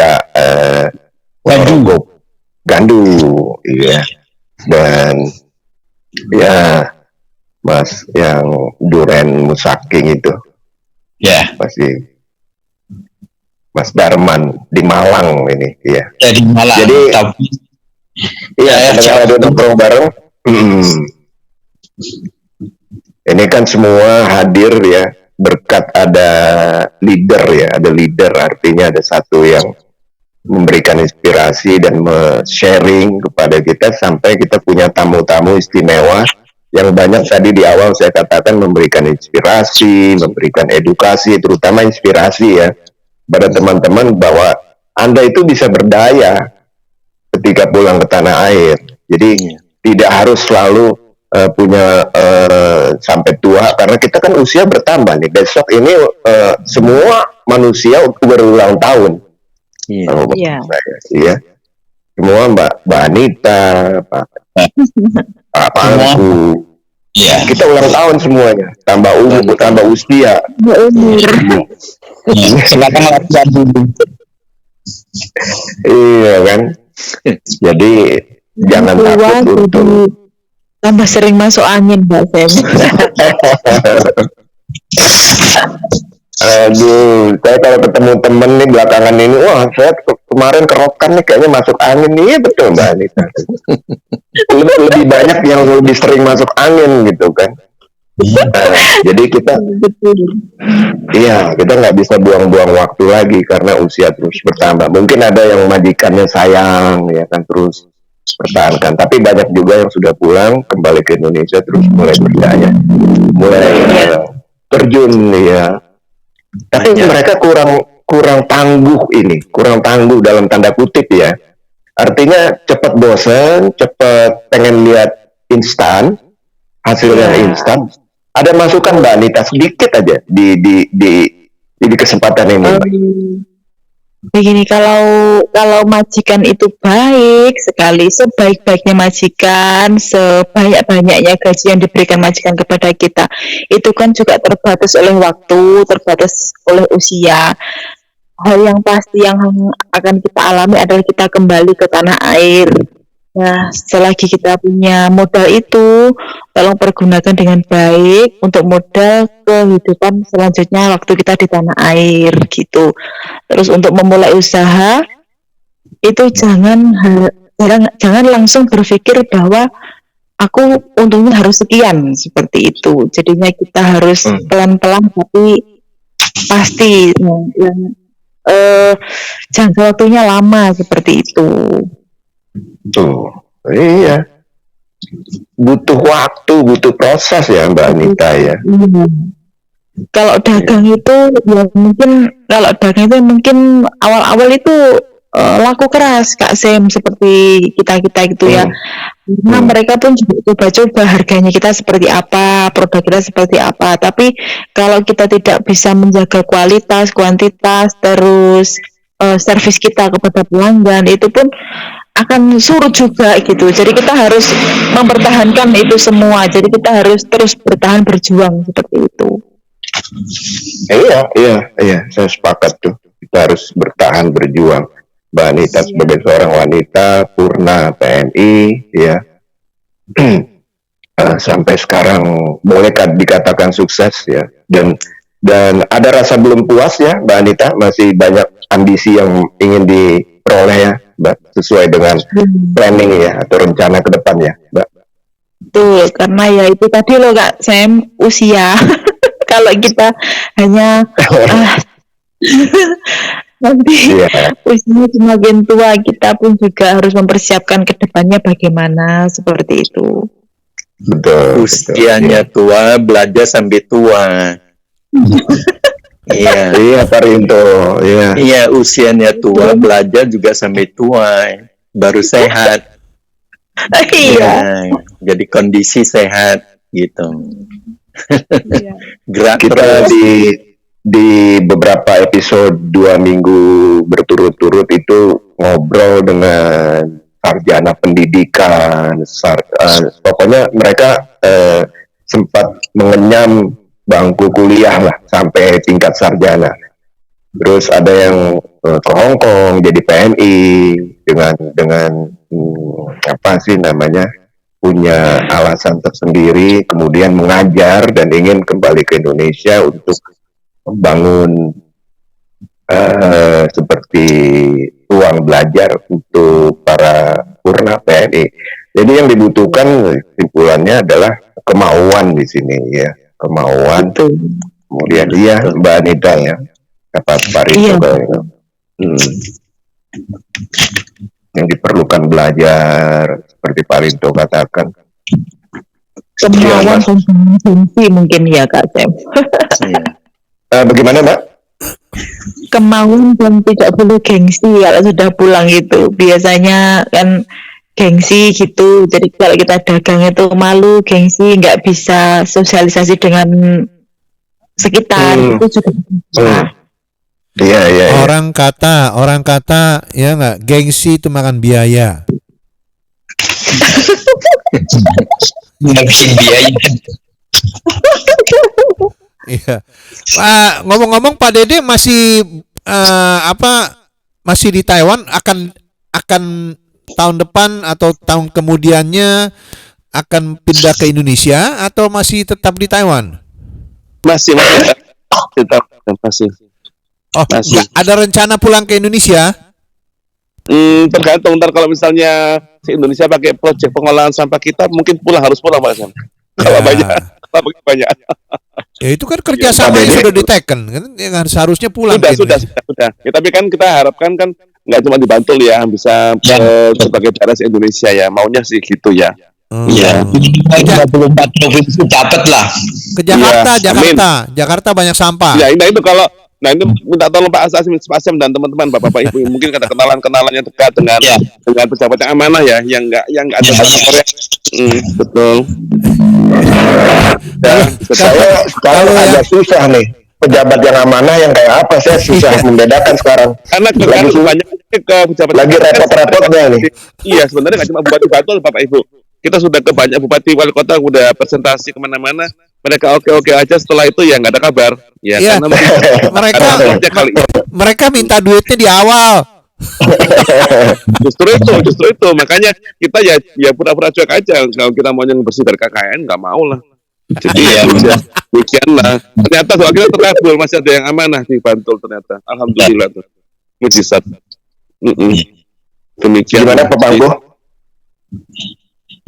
gandu, iya. Dan ya Mas yang duren musaking itu, masih Mas Darman di Malang ini, ya. Di Malang. Jadi, ada nongkrong bareng. Ini kan semua hadir ya berkat ada leader ya, ada leader, artinya ada satu yang memberikan inspirasi dan sharing kepada kita sampai kita punya tamu-tamu istimewa yang banyak tadi di awal saya katakan memberikan inspirasi, memberikan edukasi, terutama inspirasi ya pada teman-teman bahwa Anda itu bisa berdaya ketika pulang ke tanah air. Jadi tidak harus selalu punya sampai tua, karena kita kan usia bertambah nih. Besok ini semua manusia berulang tahun. Iya. Semua Mbak Anita, Pak Pangku. Kita ulang tahun semuanya. Tambah umur, tambah usia. Iya kan. Jadi jangan takut untuk tambah sering masuk angin, Mbak Sam. Aduh, saya kalau ketemu temen nih belakangan ini, wah saya kemarin kerokan nih kayaknya masuk angin nih, betul Mbak Anita. Lebih banyak yang lebih sering masuk angin gitu kan. Jadi kita, iya kita nggak bisa buang-buang waktu lagi karena usia terus bertambah. Mungkin ada yang majikannya sayang, ya kan terus pertahankan. Tapi banyak juga yang sudah pulang kembali ke Indonesia terus mulai berdaya, mulai terjun ya. Tapi mereka kurang tangguh ini, kurang tangguh dalam tanda kutip ya. Artinya cepat bosan, cepat pengen lihat instan, hasilnya instan. Ada masukan Mbak Anita sedikit aja di kesempatan ini. Begini, kalau majikan itu baik sekali, sebaik-baiknya majikan, sebanyak-banyaknya gaji yang diberikan majikan kepada kita, itu kan juga terbatas oleh waktu, terbatas oleh usia. Hal yang pasti yang akan kita alami adalah kita kembali ke tanah air. Nah, selagi kita punya modal itu, tolong pergunakan dengan baik untuk modal kehidupan selanjutnya waktu kita di tanah air gitu. Terus untuk memulai usaha itu jangan langsung berpikir bahwa aku untungnya harus sekian seperti itu. Jadinya kita harus pelan-pelan tapi pasti jangka waktunya lama seperti itu. Tuh, iya. Butuh waktu, butuh proses ya Mbak Anita ya. Kalau dagang itu ya mungkin awal-awal itu laku keras Kak Sam, seperti kita gitu ya. Karena mereka pun juga coba-coba harganya kita seperti apa, produk kita seperti apa. Tapi kalau kita tidak bisa menjaga kualitas, kuantitas, terus servis kita kepada pelanggan, itu pun akan surut juga gitu. Jadi kita harus mempertahankan itu semua. Jadi kita harus terus bertahan berjuang seperti itu. Iya, saya sepakat tuh. Kita harus bertahan berjuang. Mbak Anita sebagai seorang wanita purna PNI, ya, sampai sekarang boleh dikatakan sukses ya. Dan ada rasa belum puas ya, Mbak Anita, masih banyak ambisi yang ingin diperoleh ya, Mbak, sesuai dengan planning ya atau rencana ke depan ya, Mbak. Betul, karena ya itu tadi loh Kak Sam, usia. Kalau kita hanya nanti usianya semakin tua, kita pun juga harus mempersiapkan ke depannya bagaimana seperti itu. Betul. Usianya tua, belajar sampai tua. Iya Pak Rinto. Iya, usianya tua, belajar juga sampai tua, baru sehat. Iya. Jadi kondisi sehat gitu. Gerak kita terus. Di beberapa episode 2 minggu berturut-turut itu ngobrol dengan sarjana pendidikan, pokoknya mereka sempat mengenyam bangku kuliah lah sampai tingkat sarjana. Terus ada yang ke Hong Kong jadi PNI dengan apa sih namanya, punya alasan tersendiri, kemudian mengajar dan ingin kembali ke Indonesia untuk membangun seperti ruang belajar untuk para purna PNI. Jadi yang dibutuhkan kesimpulannya adalah kemauan di sini ya, kemauan. Kemudian Mbak Anita ya, apa Pak Rito. yang diperlukan belajar seperti Pak Rinto katakan. Kemauan konsumsi mungkin ya Kak Sam. Bagaimana Mbak? Kemauan dan tidak boleh gengsi kalau sudah pulang itu. Biasanya kan gengsi gitu. Jadi kalau kita dagang itu malu, gengsi, nggak bisa sosialisasi dengan sekitar itu juga. Iya. Orang kata ya nggak, gengsi itu makan biaya. Ngabisin biaya. Iya. Pak, ngomong-ngomong Pak Dede masih masih di Taiwan, akan tahun depan atau tahun kemudiannya akan pindah ke Indonesia atau masih tetap di Taiwan? Masih. Oh, masih. Ada rencana pulang ke Indonesia? Tergantung, ntar kalau misalnya si Indonesia pakai proyek pengolahan sampah kita, mungkin harus pulang Pak Sam. Kalau banyak. Ya itu kan kerjasama yang sudah diteken kan, yang seharusnya pulang. Sudah. Ya, tapi kan kita harapkan kan nggak cuma di Bantul ya, bisa sebagai daerah Indonesia ya, maunya sih gitu ya. Iya, 24 provinsi dapat lah. Ke Jakarta banyak sampah. Ya, itu kalau ini minta tolong Pak Asam dan teman-teman Bapak Ibu, mungkin ada kenalan yang dekat dengan pejabat yang amanah ya, yang nggak ada Korea. Betul. Saya sekarang agak susah nih, pejabat yang amanah yang kayak apa, saya susah membedakan sekarang. Karena banyak ke pejabat lagi repot-repotnya nih. Iya, sebenarnya nggak cuma Bupati Bantul Bapak Ibu, kita sudah ke banyak bupati wali kota, udah presentasi kemana-mana, mereka oke aja, setelah itu ya nggak ada kabar ya, karena mereka minta duitnya di awal. justru itu makanya kita ya pura-pura cuek aja. Kalau kita mau yang bersih dari KKN nggak mau lah, jadi demikian lah. Ternyata soal kita terkabul, masih ada yang amanah di Bantul ternyata, alhamdulillah tuh mujizat. Demikian. Gimana Pak Bangku?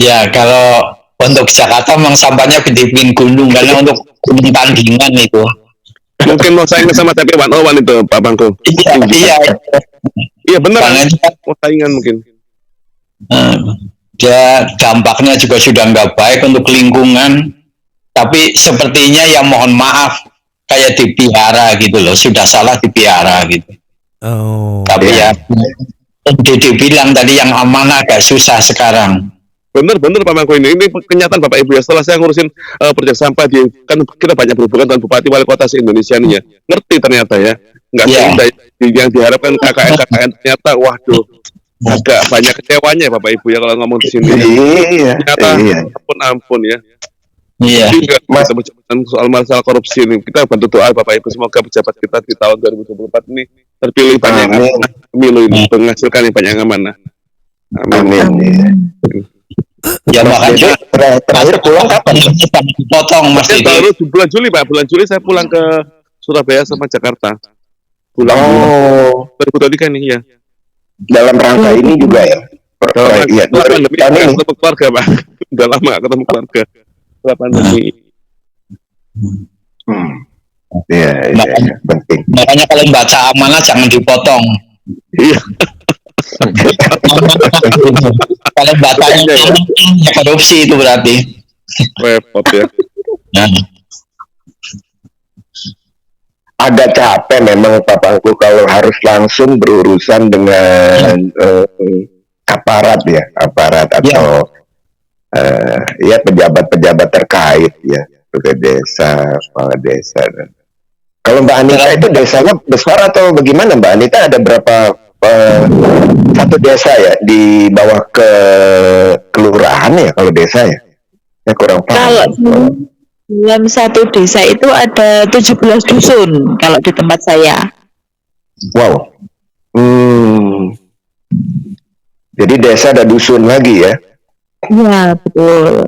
Ya kalau untuk Jakarta memang sampahnya bikin gunung, karena untuk gunung tandingan itu. Mungkin mau saingan sama TP 101 itu Pak Bangku. Iya benar. Mau saingan mungkin. Ya dampaknya juga sudah nggak baik untuk lingkungan. Tapi sepertinya ya mohon maaf kayak dipihara gitu loh, sudah salah dipihara gitu. Tapi ya Dede bilang tadi yang amanah agak susah sekarang. Bener Pak Mangko, ini kenyataan Bapak Ibu ya. Setelah saya ngurusin proyek sampah kan kita banyak berhubungan dengan bupati wali kota se-Indonesia nih ya, ngerti ternyata ya, nggak yang diharapkan KKN ternyata waduh agak banyak kecewanya Bapak Ibu ya kalau ngomong di sini. Ternyata ampun ya. Iya. Mas, soal masalah korupsi ini kita bantu doa Bapak Ibu, semoga pejabat kita di tahun 2024 ini terpilih banyak yang amanah, pemilu ini menghasilkan yang banyak yang amanah. Amin. Ya makanya terakhir pulang kapan? Potong Mas Dede. Baru bulan Juli Pak, bulan Juli saya pulang ke Surabaya sama Jakarta. Pulang 2023 nih ya. Dalam rangka ini juga ya. Iya, ketemu keluarga Pak. Udah lama ketemu keluarga. Setelah pandemi. Iya, penting. Makanya kalau baca amanah jangan dipotong. Iya. Kalau bacanya ya korupsi itu berarti. Repot ya. Agak capek memang Pak Bangku kalau harus langsung berurusan dengan aparat atau ya pejabat-pejabat terkait ya, ke desa, kepala desa. Kalau Mbak Anita itu desanya besar atau bagaimana Mbak Anita? Ada berapa satu desa ya di bawah ke kelurahan ya kalau desa ya? Saya kurang paham. Kalau dalam satu desa itu ada 17 dusun kalau di tempat saya. Wow. Jadi desa ada dusun lagi ya? Iya betul.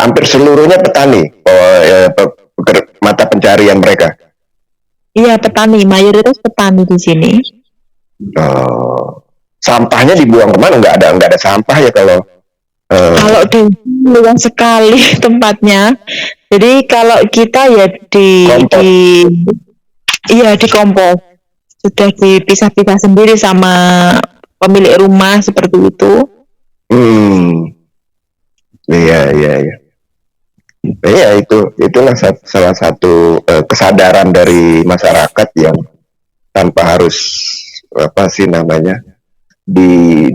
Hampir seluruhnya petani, mata pencarian mereka. Iya petani, mayoritas petani di sini. Sampahnya dibuang kemana? Nggak ada sampah ya kalau. Kalau di luas sekali tempatnya. Jadi kalau kita ya di kompos. sudah dipisah-pisah sendiri sama pemilik rumah seperti itu. Iya. Iya, itulah salah satu kesadaran dari masyarakat yang tanpa harus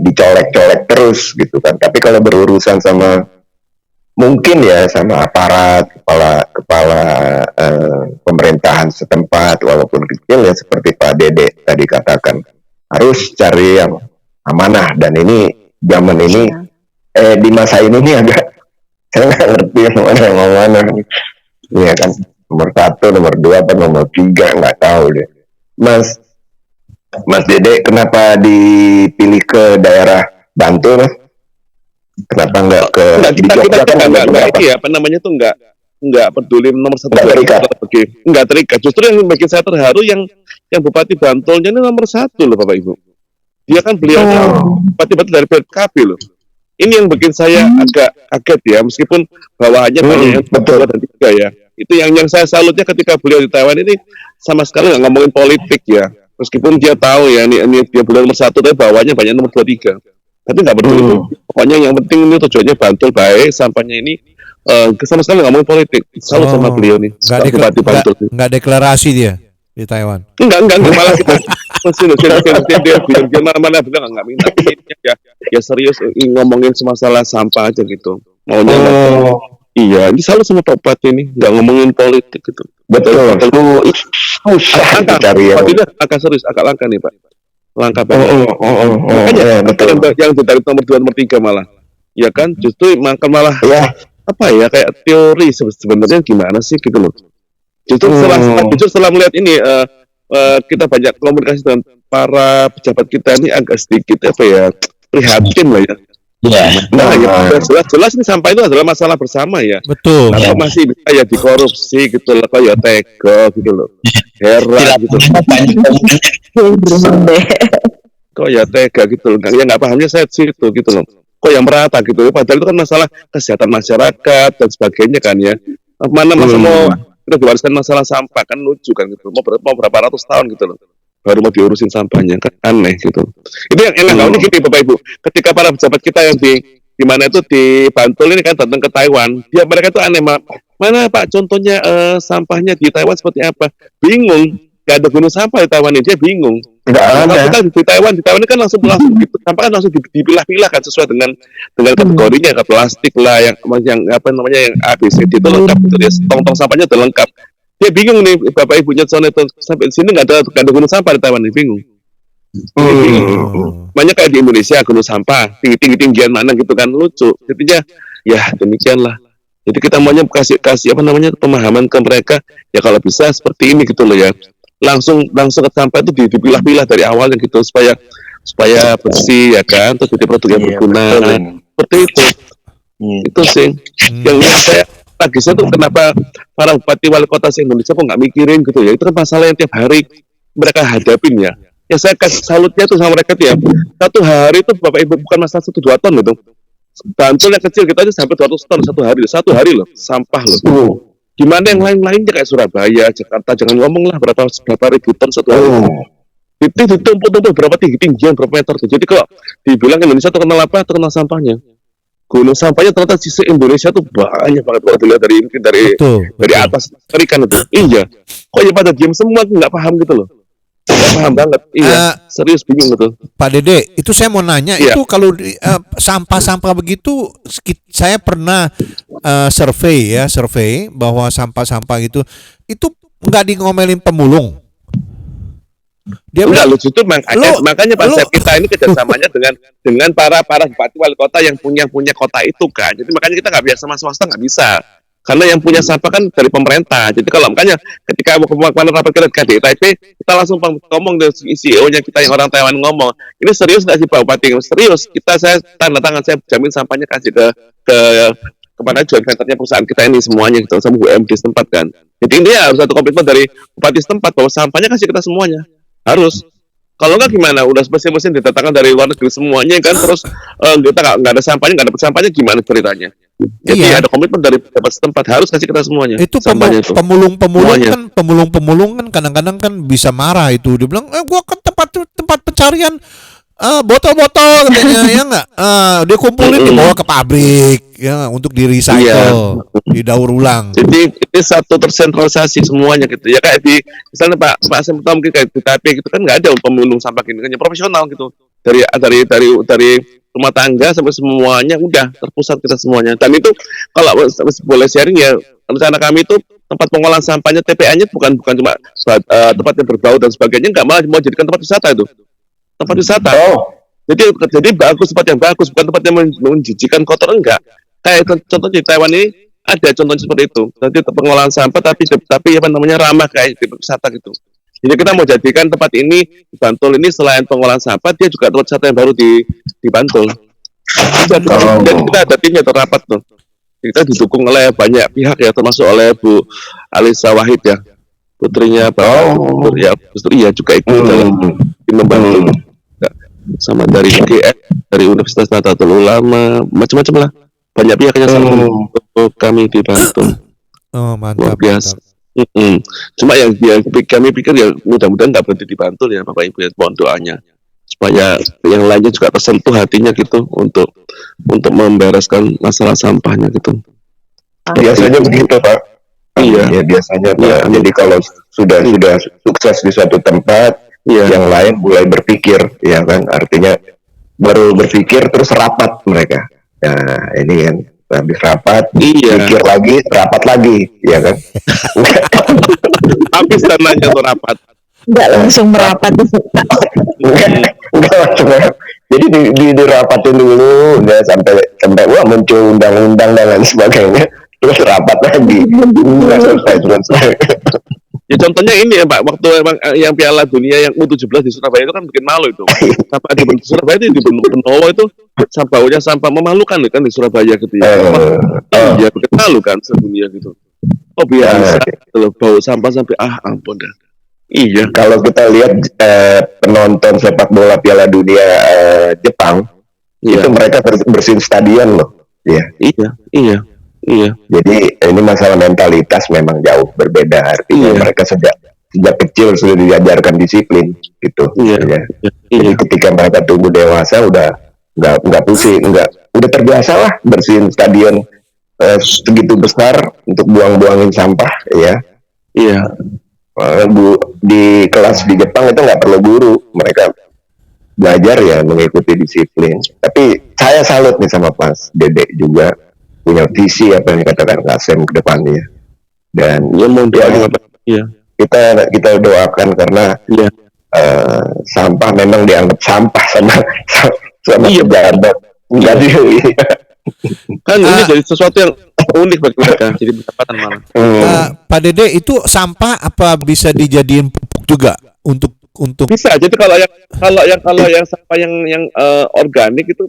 dicolek-colek terus gitu kan. Tapi kalau berurusan sama mungkin ya sama aparat, kepala pemerintahan setempat walaupun kecil ya seperti Pak Dede tadi katakan, harus cari yang amanah. Dan ini zaman ini di masa ini nih agak saya nggak ngerti yang mana ya kan, nomor 1, nomor 2 atau nomor 3 nggak tahu deh. Mas Dede kenapa dipilih ke daerah Bantul, Mas? Kenapa nggak ke nggak peduli nomor 1 nggak terikat. Justru yang bikin saya terharu yang Bupati Bantolnya ini nomor 1 loh Bapak Ibu. Dia kan beliaunya bupati dari PKB loh. Ini yang bikin saya agak kaget ya, meskipun bawahannya banyak yang 2 dan 3 ya. Itu yang saya salutnya ketika beliau di Taiwan ini sama sekali nggak ngomongin politik ya. Meskipun dia tahu ya ini dia beliau nomor 1 tapi bawahnya banyak nomor 2, 3. Tapi nggak peduli itu. Pokoknya yang penting ini tujuannya Bantul baik, sampahnya ini sama sekali nggak ngomongin politik. Salut sama beliau nih. Nggak deklarasi dia di Taiwan. Enggak malah kita dia mana bilang nggak minta ya serius ngomongin masalah sampah aja gitu. Maunya iya, ini salut sama Pak Bupati ini nggak ngomongin politik gitu. Betul. Agak serius, agak langka nih Pak. Langka banget. Makanya yang dari nomor 2, nomor 3 malah. Ya kan, justru malah kayak teori sebenarnya gimana sih gitu loh. Justru setelah melihat ini kita banyak komunikasi dengan para pejabat kita ini agak sedikit prihatin lah ya. Jelas ini sampah itu adalah masalah bersama ya. Betul. Kenapa masih bisa ya dikorupsi gitu loh, kok ya tega gitu loh. Heran gitu. Kok ya tega gitu loh. Ya nggak pahamnya saya situ gitu loh. Kok yang merata gitu loh. Padahal itu kan masalah kesehatan masyarakat dan sebagainya kan ya. Mana masa mau kita diwariskan masalah sampah kan lucu kan gitu. Mau berapa ratus tahun gitu loh. Baru mau diurusin sampahnya kan aneh gitu. Itu yang enak ini gini Bapak Ibu. Ketika para pejabat kita yang di mana itu di Bantul ini kan datang ke Taiwan, mereka itu aneh mana Pak contohnya sampahnya di Taiwan seperti apa? Bingung. Gak ada gunung sampah di Taiwan ini, dia bingung. Kalau kita di Taiwan ini kan langsung gitu. Sampah kan langsung dipilah-pilah kan sesuai dengan kategorinya, ke plastik lah yang ABCD itu lengkap gitu ya. Tong-tong sampahnya udah lengkap. Dia bingung nih Bapak Ibunya soalnya sampai sini nggak ada gunung sampah di Taiwan nih, bingung. Banyak kayak di Indonesia gunung sampah tinggian mana gitu kan, lucu. Jadinya ya demikianlah. Jadi kita maunya kasih pemahaman ke mereka ya kalau bisa seperti ini gitu loh ya. Langsung ke sampah itu dipilah-pilah dari awal gitu supaya bersih ya kan, terus jadi produk yang berguna. Seperti itu. Itu sih yang saya tragisnya tuh kenapa para bupati wali kota se-Indonesia kok nggak mikirin gitu ya. Itu kan masalah yang tiap hari mereka hadapin ya. Ya saya kasih salutnya tuh sama mereka tuh ya. Satu hari itu Bapak Ibu bukan masalah 1-2 ton gitu. Bantul yang kecil kita aja sampai 200 ton satu hari loh sampah loh. Gimana yang lain-lainnya kayak Surabaya, Jakarta, jangan ngomong lah berapa ribu ton satu hari. Itu ditumpuk-tumpuk berapa tinggian berapa meter tuh. Jadi kalau dibilang Indonesia terkenal apa? Terkenal sampahnya. Gunung sampahnya ternyata sisi Indonesia tuh banyak banget kalau dilihat dari atas terikan itu. Iya. Kok ya pada diam semua nggak paham gitu loh. Nggak paham banget. Iya. Serius bingung gitu. Pak Dede, itu saya mau nanya itu kalau sampah-sampah begitu, saya pernah survei bahwa sampah-sampah itu nggak ngomelin pemulung. Dia udah lucu tuh makanya Pak kita ini kerjasamanya dengan para bupati wali kota yang punya kota itu kan. Jadi makanya kita nggak biasa sama swasta nggak bisa. Karena yang punya sampah kan dari pemerintah. Jadi kalau makanya ketika kemarin rapat kita di Taipei, kita langsung ngomong dengan CEO-nya kita yang orang Taiwan ngomong, ini serius nggak sih Pak Bupati? Serius. Saya tanda tangan, saya jamin sampahnya kasih kepada joint venture-nya perusahaan kita ini semuanya gitu, sama UMD setempat kan. Jadi ini harus satu komitmen dari bupati setempat bahwa sampahnya kasih kita semuanya. Harus. Kalau nggak gimana? Udah mesin didatangkan dari luar negeri semuanya kan, terus kita nggak ada sampahnya, nggak dapat sampahnya, gimana ceritanya? Jadi ada komitmen dari pejabat setempat harus kasih kita semuanya. Itu pemulung kan kadang-kadang kan bisa marah itu. Dia bilang, gua ke tempat pencarian botol-botol katanya ya nggak, dia kumpulin dibawa ke pabrik ya untuk di recycle, didaur ulang. Jadi ini satu tersentralisasi semuanya gitu ya, kayak di misalnya Pak Asem mungkin kayak di TP gitu kan nggak ada pemulung sampah gini kan profesional gitu, dari rumah tangga sampai semuanya udah terpusat kita semuanya. Dan itu kalau boleh sharing ya, rencana kami itu tempat pengolahan sampahnya TPA-nya bukan cuma tempat yang berbau dan sebagainya, nggak, malah mau jadikan tempat wisata itu. Tempat wisata. Jadi bagus, tempat yang bagus, bukan tempat yang menjijikan kotor, enggak. Kayak contoh di Taiwan ini ada contohnya seperti itu. Nanti pengolahan sampah tapi apa namanya ramah kayak di wisata gitu. Jadi kita mau jadikan tempat ini di Bantul ini selain pengolahan sampah, dia juga tempat wisata yang baru di Bantul. Dan kita ada timnya terrapat tuh. Kita didukung oleh banyak pihak ya, termasuk oleh Bu Alisa Wahid ya, putrinya Pak Gubernur ya, iya juga ikut dalam tim membantu. Sama dari GS, dari Universitas Nahdlatul Ulama, macam-macam lah, banyak pihak yang sama untuk kami di Bantul. Mantap. Luar biasa. Cuma yang kami pikir ya mudah-mudahan nggak berhenti di Bantul ya Bapak Ibu ya, mohon doanya supaya yang lainnya juga tersentuh hatinya gitu untuk membereskan masalah sampahnya gitu. Biasanya begitu Pak. Iya, ya, biasanya Pak. Jadi kalau sudah sukses di suatu tempat, yang lain mulai berpikir, ya kan, artinya baru berpikir terus rapat mereka. Nah ini yang habis rapat, pikir lagi, rapat lagi, ya kan. Habis dananya tuh rapat. Enggak langsung merapat. Enggak langsung merapat. Jadi dirapatin dulu, udah sampai wah muncul undang-undang dan lain sebagainya, terus rapat lagi. Enggak selesai. Ya contohnya ini ya Pak, waktu yang Piala Dunia yang U17 di Surabaya itu kan bikin malu itu. Sampah di Surabaya itu di Benowo itu sampah memalukan kan di Surabaya gitu ya. Ya bikin malu kan sedunia gitu. Oh biasa kalau bau sampah sampai ampun dah. Iya. Kalau kita lihat penonton sepak bola Piala Dunia Jepang, itu mereka bersihin stadion loh. Iya. Jadi ini masalah mentalitas memang jauh berbeda. Artinya mereka sejak kecil sudah diajarkan disiplin gitu. Jadi ketika mereka tumbuh dewasa udah nggak pusing, udah terbiasa lah bersihin stadion segitu besar untuk buang-buangin sampah ya. Di kelas di Jepang itu nggak perlu guru, mereka belajar ya mengikuti disiplin. Tapi saya salut nih sama Mas Dedek juga, punya visi apa yang dikatakan Kasem ke depannya. Dan kita doakan karena sampah memang dianggap sampah sama pejabat. Jadi kan ini jadi sesuatu yang unik bagi mereka, jadi pendapatan malah. Pak Dede, itu sampah apa bisa dijadiin pupuk juga untuk bisa. Jadi kalau yang sampah yang organik itu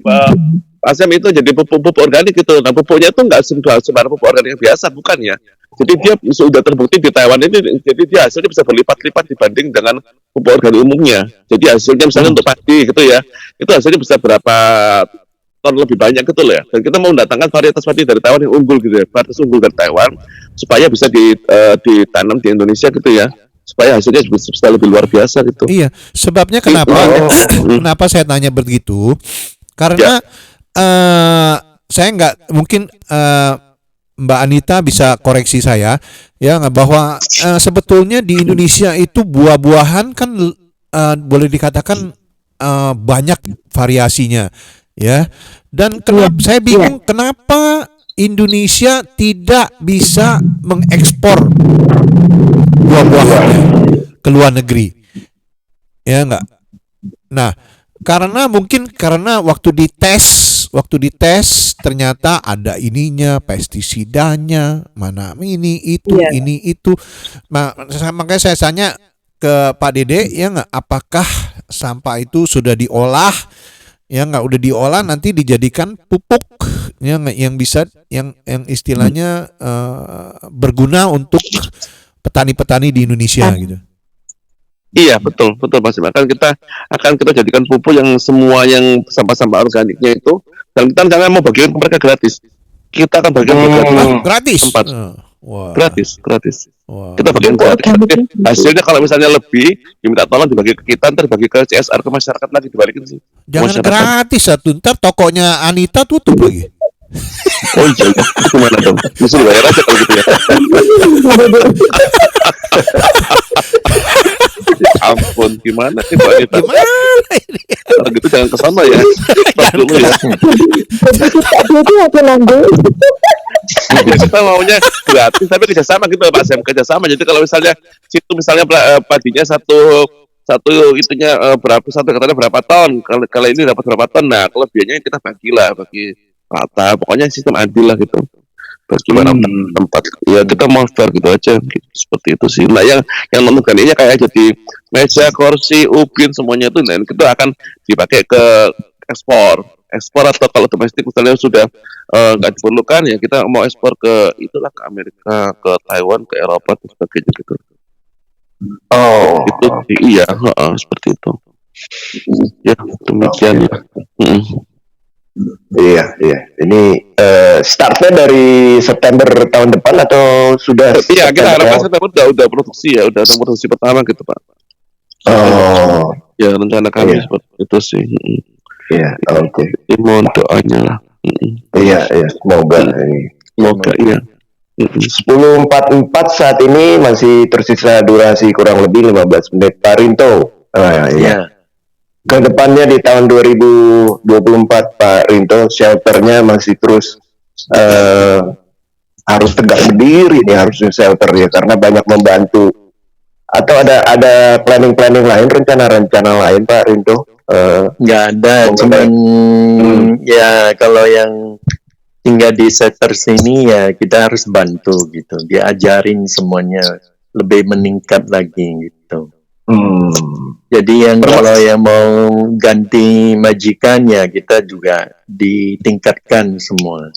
Asem itu jadi pupuk organik gitu. Nah pupuknya itu nggak sembarang pupuk organik yang biasa, bukan ya. Jadi dia sudah terbukti di Taiwan ini, jadi dia hasilnya bisa berlipat-lipat dibanding dengan pupuk organik umumnya. Jadi hasilnya misalnya untuk padi gitu ya, itu hasilnya bisa berapa ton lebih banyak gitu loh ya. Dan kita mau mendatangkan varietas padi dari Taiwan yang unggul gitu ya, varietas unggul dari Taiwan supaya bisa ditanam di Indonesia gitu ya, supaya hasilnya bisa lebih luar biasa gitu. Iya, sebabnya kenapa? Kenapa saya tanya begitu? Karena saya nggak mungkin Mbak Anita bisa koreksi saya ya, bahwa sebetulnya di Indonesia itu buah-buahan kan boleh dikatakan banyak variasinya ya. Dan saya bingung kenapa Indonesia tidak bisa mengekspor buah-buahannya ke luar negeri, ya enggak? Nah, karena waktu dites ternyata ada ininya, pestisidanya, mana ini itu. Makanya saya tanya ke Pak Dede ya enggak, apakah sampah itu sudah diolah? Ya nggak, udah diolah nanti dijadikan pupuk yang bisa yang istilahnya berguna untuk petani-petani di Indonesia gitu. Iya, betul Mas. Akan kita jadikan pupuk yang semua yang sampah-sampah organiknya itu, dan kita jangan mau bagikan ke mereka gratis. Kita akan bagikan gratis. Tempat. Wah. Gratis. Wah. Kita bagikan gratis. Tapi hasilnya kalau misalnya lebih, diminta tolong dibagi ke kita, ntar dibagi ke CSR ke masyarakat lagi dibalikin sih. Jangan gratis satu, ntar tokonya Anita tutup lagi. Oh iya, gimana dong? Mesti bayar aja kalau gitu ya. Ampun, gimana sih Mbak Anita? Kalau gitu jangan ke sana ya. Stop dulu ya. Kita maunya gratis tapi kerjasama gitu Pak Sam, kerjasama. Jadi kalau misalnya situ padinya satu itunya satu katanya berapa ton, kalau ini dapat berapa ton, nah kelebihannya kita bagi rata, pokoknya sistem adil lah gitu. Bagaimana tempat ya kita mau fair gitu aja gitu. Seperti itu sih. Nah yang menentukannya kayak jadi meja, kursi, ubin semuanya itu, nah itu akan dipakai ke ekspor atau kalau domestik misalnya sudah nggak diperlukan ya kita mau ekspor ke itulah ke Amerika, ke Taiwan, ke Eropa dan sebagainya gitu. Oh itu iya seperti itu ya, demikian ya. Iya. Ini startnya dari September tahun depan atau sudah? Iya, kita harapkan September udah produksi ya, udah produksi pertama gitu Pak. Oh, ya rencana kami seperti itu sih. Iya, oke. Mohon doanya lah. Iya, semoga iya. 10.44 saat ini masih tersisa durasi kurang lebih 15 menit. Pak Rinto. Iya. Kedepannya di tahun 2024 Pak Rinto, shelternya masih terus harus tegak berdiri nih harusnya shelter ya, karena banyak membantu. Atau ada planning lain, rencana lain Pak Rinto? Nggak ada, cuman ya kalau yang tinggal di shelter sini ya kita harus bantu gitu, diajarin semuanya lebih meningkat lagi gitu. Jadi yang kalau yang mau ganti majikan ya kita juga ditingkatkan semua.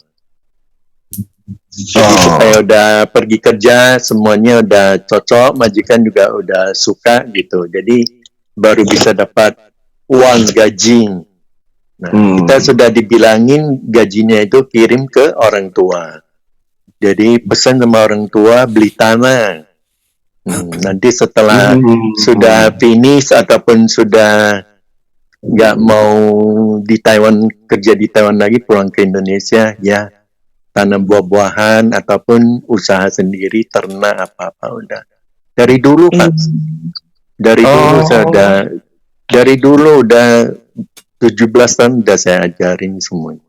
Jadi supaya udah pergi kerja semuanya udah cocok, majikan juga udah suka gitu. Jadi baru bisa dapat uang gaji. Nah, kita sudah dibilangin gajinya itu kirim ke orang tua. Jadi pesan sama orang tua beli tanah. Nanti setelah sudah finish ataupun sudah nggak mau di Taiwan, kerja di Taiwan lagi, pulang ke Indonesia ya tanam buah-buahan ataupun usaha sendiri, ternak apa-apa udah dari dulu Pak. Dari dulu udah 17 tahun udah saya ajarin semuanya.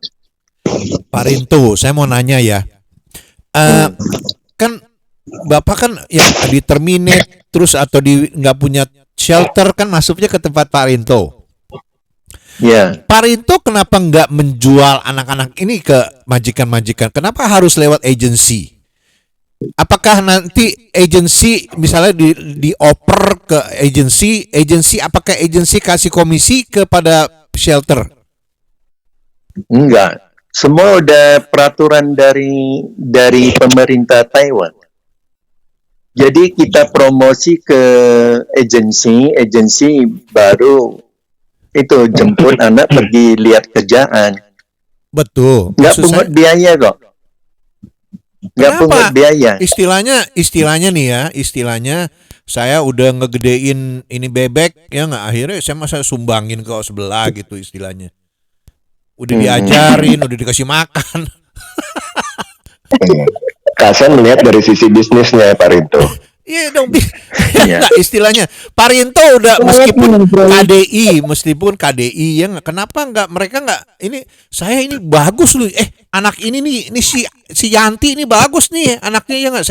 Pak Rinto, saya mau nanya ya, kan Bapak kan ya di terminate terus atau nggak punya shelter kan masuknya ke tempat Pak Rinto. Ya. Pak Rinto kenapa nggak menjual anak-anak ini ke majikan-majikan? Kenapa harus lewat agensi? Apakah nanti agensi misalnya dioper ke agensi, apakah agensi kasih komisi kepada shelter? Enggak. Semua udah peraturan dari pemerintah Taiwan. Jadi kita promosi ke agensi baru itu jemput anak pergi lihat kerjaan. Betul. Nggak pungut biaya kok. Nggak pungut biaya. Istilahnya nih ya, saya udah ngegedein ini bebek ya nggak, akhirnya saya sumbangin ke sebelah gitu istilahnya. Udah diajarin, udah dikasih makan. Kasian melihat dari sisi bisnisnya Pak Rinto. Iya dong, nah, istilahnya Pak Rinto udah meskipun KDI ya nggak, kenapa nggak mereka nggak ini bagus loh, anak ini nih si Yanti ini bagus nih anaknya ya nggak,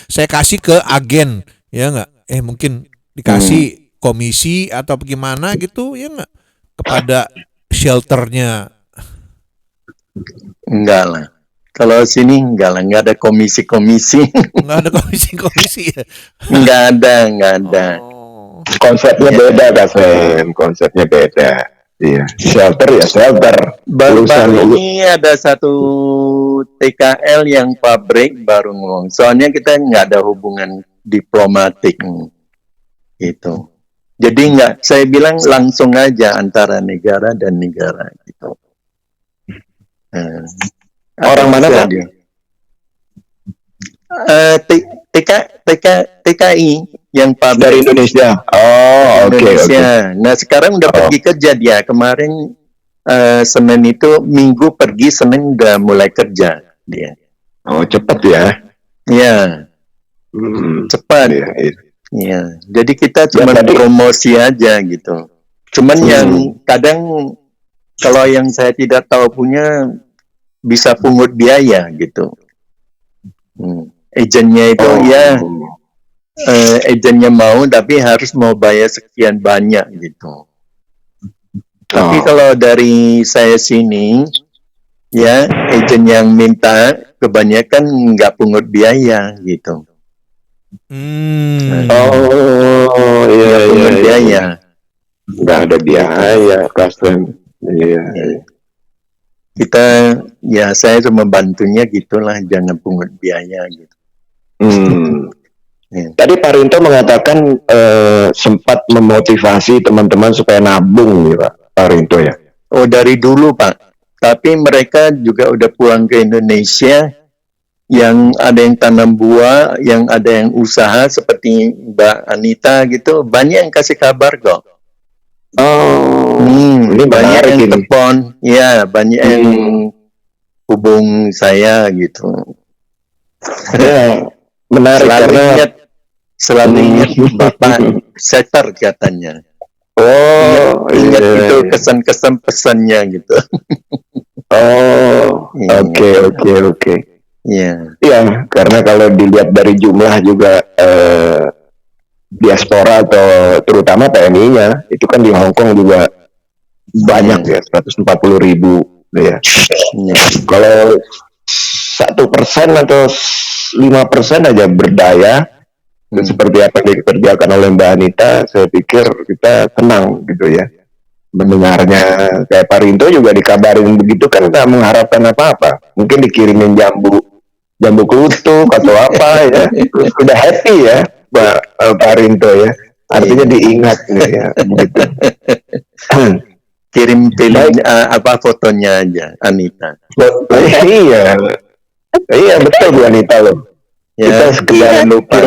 saya kasih ke agen ya nggak, mungkin dikasih komisi atau gimana gitu ya nggak kepada shelternya. Enggak lah. Kalau sini enggak ada komisi-komisi. Enggak ada komisi-komisi ya? Enggak ada. Konsepnya beda Kak, konsepnya beda. Iya, shelter ya shelter. Baru ini ada satu TKL yang pabrik baru ngomong. Soalnya kita nggak ada hubungan diplomatik gitu. Jadi saya bilang langsung aja antara negara dan negara gitu. Orang mana Pak? TKI yang dari Indonesia. Oh, oke. Indonesia. Nah sekarang udah pergi kerja dia. Kemarin Senin itu, Minggu pergi, Senin udah mulai kerja dia. Oh cepat ya? Iya. Cepat. Iya. Jadi kita cuma promosi aja gitu. Cuman yang kadang kalau yang saya tidak tahu punya bisa pungut biaya gitu. Agennya itu agennya mau tapi harus mau bayar sekian banyak gitu. Tapi kalau dari saya sini ya agen yang minta kebanyakan nggak pungut biaya gitu. Iya. Biaya. Nggak ada biaya custom. Iya. Kita saya cuma bantunya gitulah, jangan pungut biaya gitu. Tadi Pak Rinto mengatakan sempat memotivasi teman-teman supaya nabung nih Pak Rinto ya. Oh dari dulu Pak. Tapi mereka juga udah pulang ke Indonesia. Yang ada yang tanam buah, yang ada yang usaha seperti Mbak Anita gitu, banyak yang kasih kabar kok. Ini banyak yang telepon, ya banyak yang hubung saya gitu. Ya, menarik selalu ingat Bapak setter katanya. Ingat itu kesan-kesan pesannya gitu. Oke. Iya, karena kalau dilihat dari jumlah juga diaspora atau terutama PMI-nya itu kan di Hong Kong juga banyak ya, 140.000 ya. Kalau 1% atau 5% aja berdaya seperti apa yang dikerjakan oleh Mbak Anita, saya pikir kita tenang gitu ya mendengarnya. Kayak Pak Rinto juga dikabarin begitu kan nggak mengharapkan apa-apa, mungkin dikirimin jambu kelutuk atau apa ya, udah happy ya Pak Rinto ya, artinya diingat ya begitu. Kirim fotonya aja Anita. Iya betul Bu Anita loh. Kita sekedar lupa.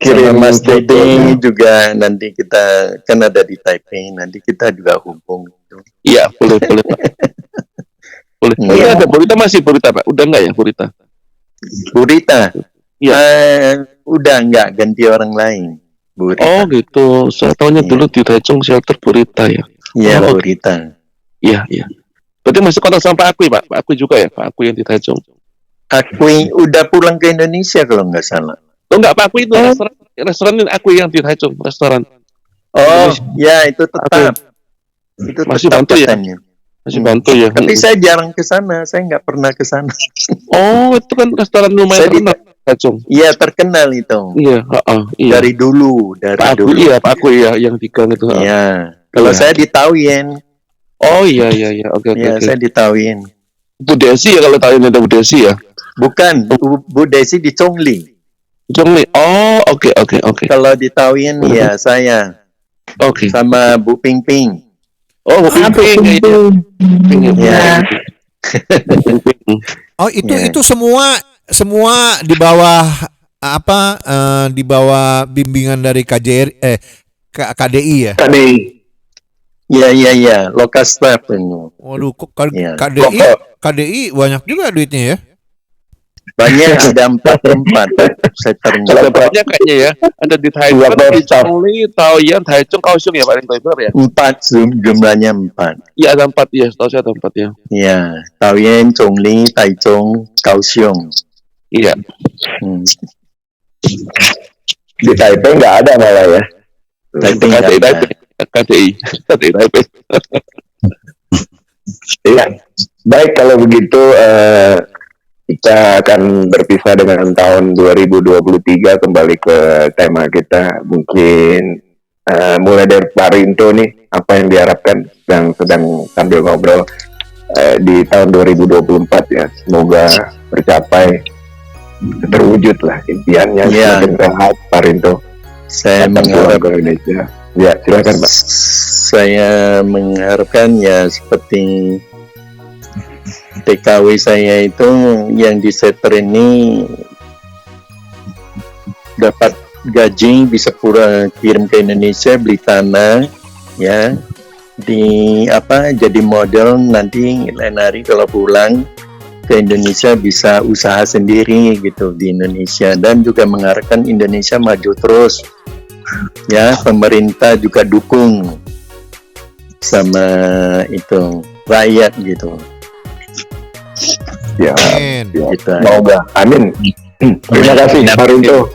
Kirim Mas Dedi juga, nanti kita kan ada di Taipei, nanti kita juga hubung. Iya boleh Pak. Boleh. Iya ada Burita Pak. Udah enggak ya Burita? Iya. Udah enggak, ganti orang lain. Burita. Oh gitu. Saya tahunya dulu di Taichung shelter Burita ya. Iya Burita. Iya. Berarti masih kontak sama Pak Akui Pak. Pak Akui juga ya, Pak Akui yang di Taichung. Akui udah pulang ke Indonesia kalau nggak salah. Oh enggak, Pak Akui itu restoran Akui yang di Taichung, restoran. Oh ya itu tetap. Itu masih tetap bantu katanya. Masih bantu ya. Tapi saya jarang ke sana, saya nggak pernah ke sana. Oh, itu kan restoran lumayan terkenal, Taichung. Iya, terkenal itu. Iya, iya. Dari dulu, Pak Akui, iya, Pak Akui ya yang di gang itu. Iya. Kalau saya di Taoyuan. Oh iya. Oke. Saya di Taoyuan. Bu Desi ya, kalau Taoyuan ada Bu Desi ya. Bukan, Bu Desi di Chongli. Oh, oke. Kalau di Taoyuan ya saya. Oke. Sama Bu Ping Ping. Oh, Bu Ping Ping. Ya. Oh, itu semua di bawah di bawah bimbingan dari KDI ya? KDI. Iya. Lokal staff. Waduh, KDI banyak juga duitnya ya? Banyak, ada 4 tempat. Ada banyak kayaknya ya. Ada di Taiwan, di Chongli, Taoyuan, Taichung, Kaohsiung ya paling besar ya. 4 jumlahnya 4. Iya ada 4 ya. Setahu saya ada 4 ya. Iya, Taoyuan, Chongli, Taichung, Kaohsiung. Iya. Di Taipei nggak ada malah ya. KDI. Iya. Baik kalau begitu. Kita akan berpisah dengan tahun 2023, kembali ke tema kita. Mungkin mulai dari Pak Rinto nih, apa yang diharapkan sedang sambil ngobrol di tahun 2024 ya. Semoga tercapai, terwujud lah impiannya. Semakin sehat Pak Rinto. Saya mengharap Indonesia. Ya, silakan Pak. Saya mengharapkan ya seperti TKW saya itu yang di setter ini dapat gaji bisa kirim ke Indonesia, beli tanah ya, jadi model nanti lain hari kalau pulang ke Indonesia bisa usaha sendiri gitu di Indonesia, dan juga mengharapkan Indonesia maju terus ya, pemerintah juga dukung sama itu rakyat gitu ya. Gitu. Semoga, amin. Terima kasih Pak Rinto.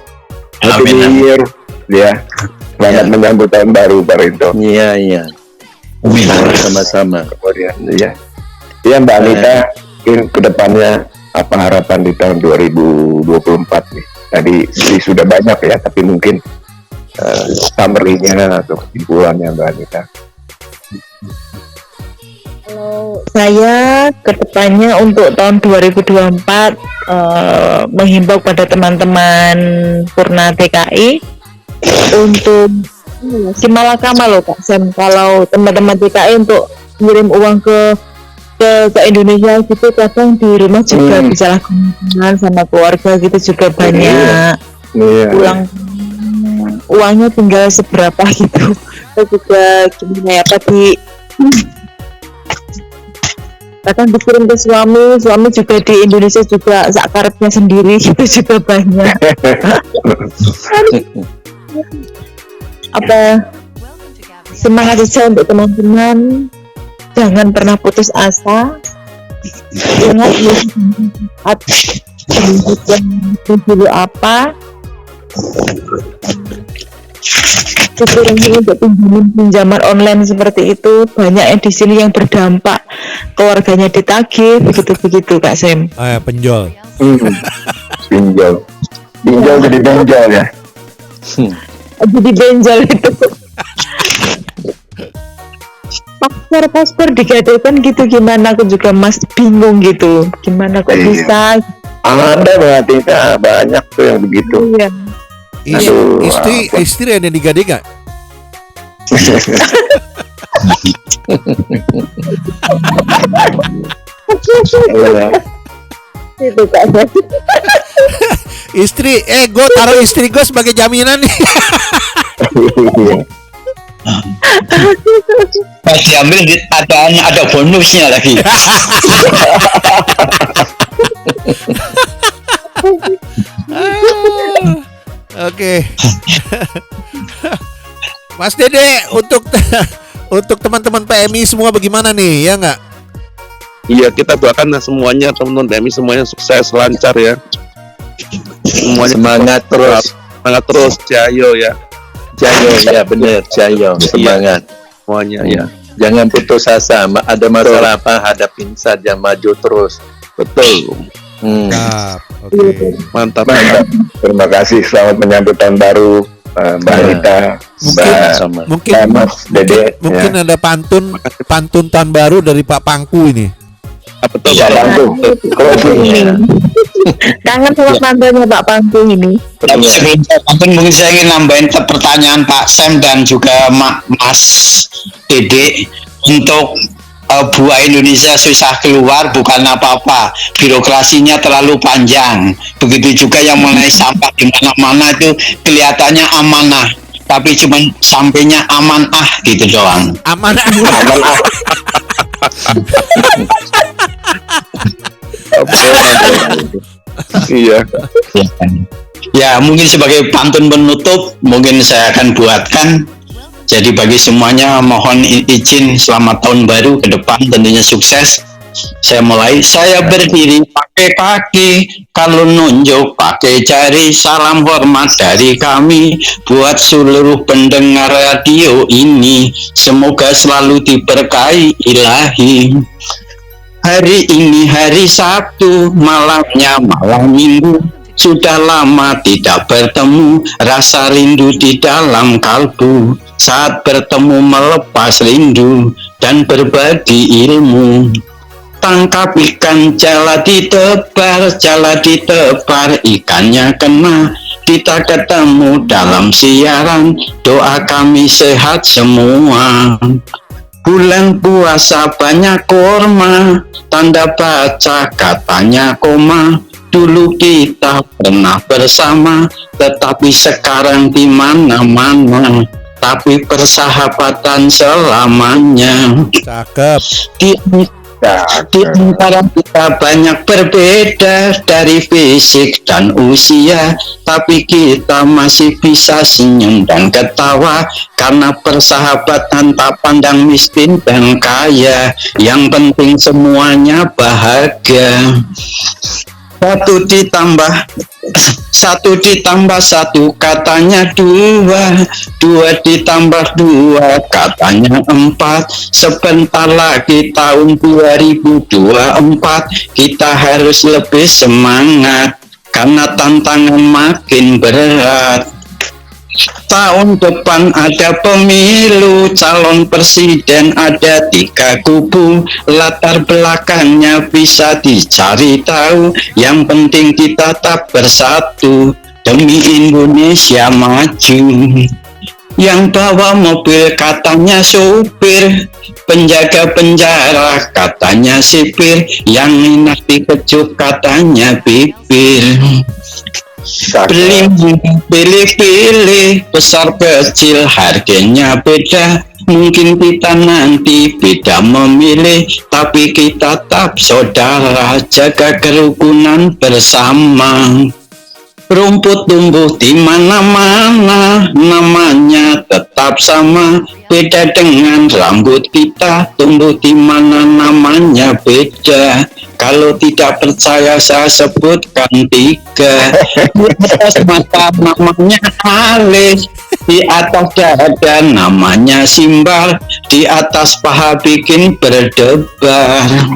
Happy New Year ya. Selamat menyambut tahun baru Pak Rinto. Iya. Sama-sama. Kemudian ya Mbak Anita, mungkin kedepannya apa harapan di tahun 2024 nih? Tadi sudah banyak ya, tapi mungkin summary-nya atau kesimpulannya Mbak Anita. Kalau saya kedepannya untuk tahun 2024 menghimbau pada teman-teman Purna TKI untuk simalakama loh Kak Sam, kalau teman-teman TKI untuk ngirim uang ke Indonesia gitu, kadang di rumah juga bisa lakukan sama keluarga gitu juga banyak pulang uangnya tinggal seberapa gitu. Kita juga gimana ya tadi kadang dikirim ke suami juga di Indonesia juga sakarepnya sendiri gitu juga banyak. Semangat saja untuk teman-teman, jangan pernah putus asa, ingat dulu apa kekurangan untuk pinjaman online seperti itu, banyak yang di sini yang berdampak keluarganya ditagih begitu Kak Sam. Penjol. Pinjol jadi benjol ya. Jadi benjol itu. Paspor digadaikan gitu, gimana aku juga bingung gitu, gimana kok bisa. Ada berarti banyak tuh yang begitu. Iya. Istri ada digadaikan. Itu Kak. Istri, gue taruh istri gue sebagai jaminan nih. Pas diambil ada bonusnya lagi. Oke. Mas Dede, untuk teman-teman PMI semua bagaimana nih, ya nggak? Iya, kita doakan semuanya teman-teman PMI semuanya sukses, lancar ya. Semuanya semangat terus, jayo ya. Jayo ya, benar, jayo, semangat semuanya ya. Jangan putus asa, ada masalah apa hadapin saja, maju terus. Betul. Oke. Mantap. Terima kasih, selamat menyambut tahun baru Mbak Anita, Mas Dede. Mungkin ada pantun tahun baru dari Pak Pangku ini. Betul Pak Pangku. Kangen sama pantunnya Pak Pangku ini. Tapi sebelum pantun mungkin saya ingin nambahin pertanyaan Pak Sam dan juga Mas Dede untuk buah Indonesia susah keluar bukan apa-apa, birokrasinya terlalu panjang. Begitu juga yang mengenai sampah di mana-mana itu kelihatannya amanah, tapi cuma sampainya amanah gitu doang. Amanah. Iya. Ya, mungkin sebagai pantun penutup mungkin saya akan buatkan. Jadi bagi semuanya mohon izin selamat tahun baru ke depan, tentunya sukses. Saya berdiri pakai kaki, kalau nunjuk pakai jari. Salam hormat dari kami buat seluruh pendengar radio ini, semoga selalu diberkahi ilahi. Hari ini hari Sabtu, malamnya malam Minggu. Sudah lama tidak bertemu, rasa rindu di dalam kalbu. Saat bertemu melepas rindu dan berbagi ilmu. Tangkap ikan jala ditebar, ikannya kena. kita ketemu dalam siaran. Doa kami sehat semua. Bulan puasa banyak kurma, tanda baca katanya koma. Dulu kita pernah bersama, tetapi sekarang di mana-mana. Tapi persahabatan selamanya. Cakep. Di antara kita banyak berbeda dari fisik dan usia, tapi kita masih bisa senyum dan ketawa karena persahabatan tak pandang miskin dan kaya. Yang penting semuanya bahagia. Satu ditambah satu katanya dua, dua ditambah dua katanya empat. Sebentar lagi tahun 2024, kita harus lebih semangat karena tantangan makin berat. Tahun depan ada pemilu, calon presiden ada 3 kubu. Latar belakangnya bisa dicari tahu. Yang penting kita tetap bersatu demi Indonesia maju. Yang bawa mobil katanya supir, penjaga penjara katanya sipir, yang enak dikecup katanya bibir. Pilih-pilih, besar kecil harganya beda. Mungkin kita nanti beda memilih, tapi kita tetap saudara, jaga kerukunan bersama. Rumput tumbuh di mana-mana, namanya tetap sama. Beda dengan rambut kita, tumbuh di mana namanya beda. Kalau tidak percaya saya sebutkan 3. Di atas mata namanya alis, di atas dada namanya simbal, di atas paha bikin berdebar.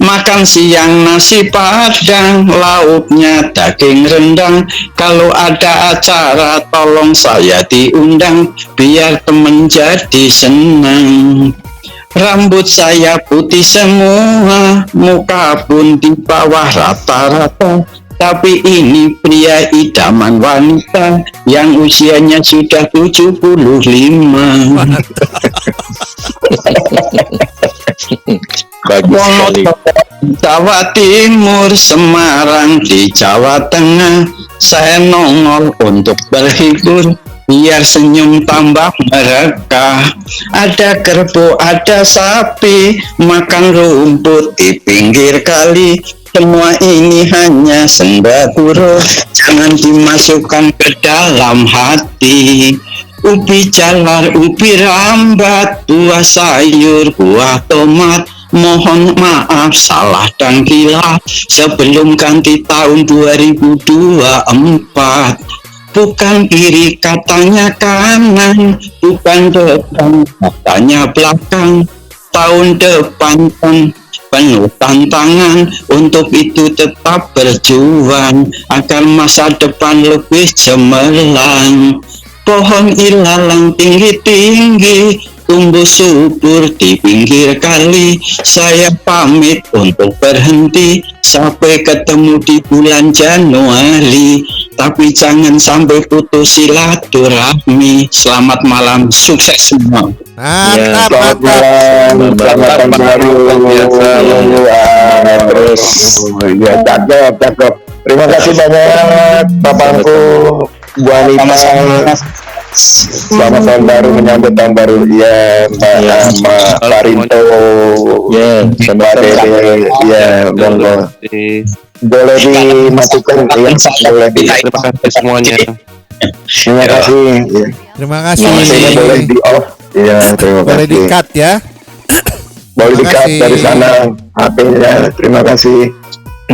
Makan siang nasi padang, lauknya daging rendang. Kalau ada acara tolong saya diundang, biar temen jadi senang. Rambut saya putih semua, muka pun di bawah rata-rata. Tapi ini pria idaman wanita yang usianya sudah 75. Jawa Timur, Semarang di Jawa Tengah. Saya nongol untuk berhibur, biar senyum tambah mereka. Ada kerbau, ada sapi, makan rumput di pinggir kali. Semua ini hanya sembako, jangan dimasukkan ke dalam hati. Ubi jalar, ubi rambat, buah sayur, buah tomat. Mohon maaf salah dan gila sebelum ganti tahun 2024. Bukan kiri katanya kanan, bukan depan katanya belakang. Tahun depan penuh tantangan, untuk itu tetap berjuang agar masa depan lebih cemerlang. Pohon ilalang tinggi-tinggi, tumbuh subur di pinggir kali. Saya pamit untuk berhenti, sampai ketemu di bulan Januari. Tapi jangan sampai putus silaturahmi. Selamat malam, sukses semua. Mantap, Selamat baru. Terus ya cakep. Terima kasih banyak Bapakku, Bu Anita. Selamat tahun baru, menyambut tahun baru ya, Mbak Larinto, ya, Mbak Dede, ya, monggo. Boleh dimatikan, ya, boleh Terima kasih semuanya. Terima kasih. Ya. Terima kasih. Boleh di off, ya, terima Boleh kasih. di cut ya. Boleh di cut dari sana, HP-nya. Terima kasih.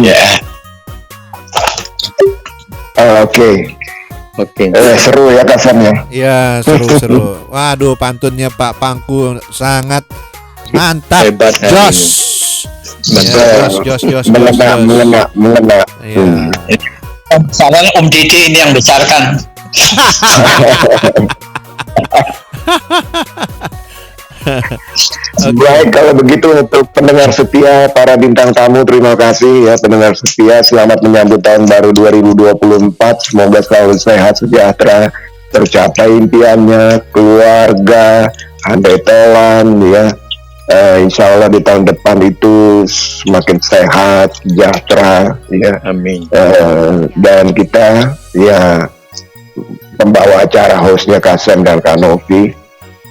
Ya. Oke. Seru ya kasannya. Iya, seru. Waduh, pantunnya Pak Pangku sangat mantap. Hebat. Jos. Jos. Mengena. Iya. Sekarang Om Didi ini yang besarkan. Baik, kalau begitu untuk pendengar setia, para bintang tamu, terima kasih ya pendengar setia. Selamat menyambut tahun baru 2024. Semoga selalu sehat, sejahtera, tercapai impiannya, keluarga, handai tolan ya. Insya Allah di tahun depan itu semakin sehat, sejahtera ya. Amin. Dan kita ya pembawa acara hostnya Kasem dan Kanovi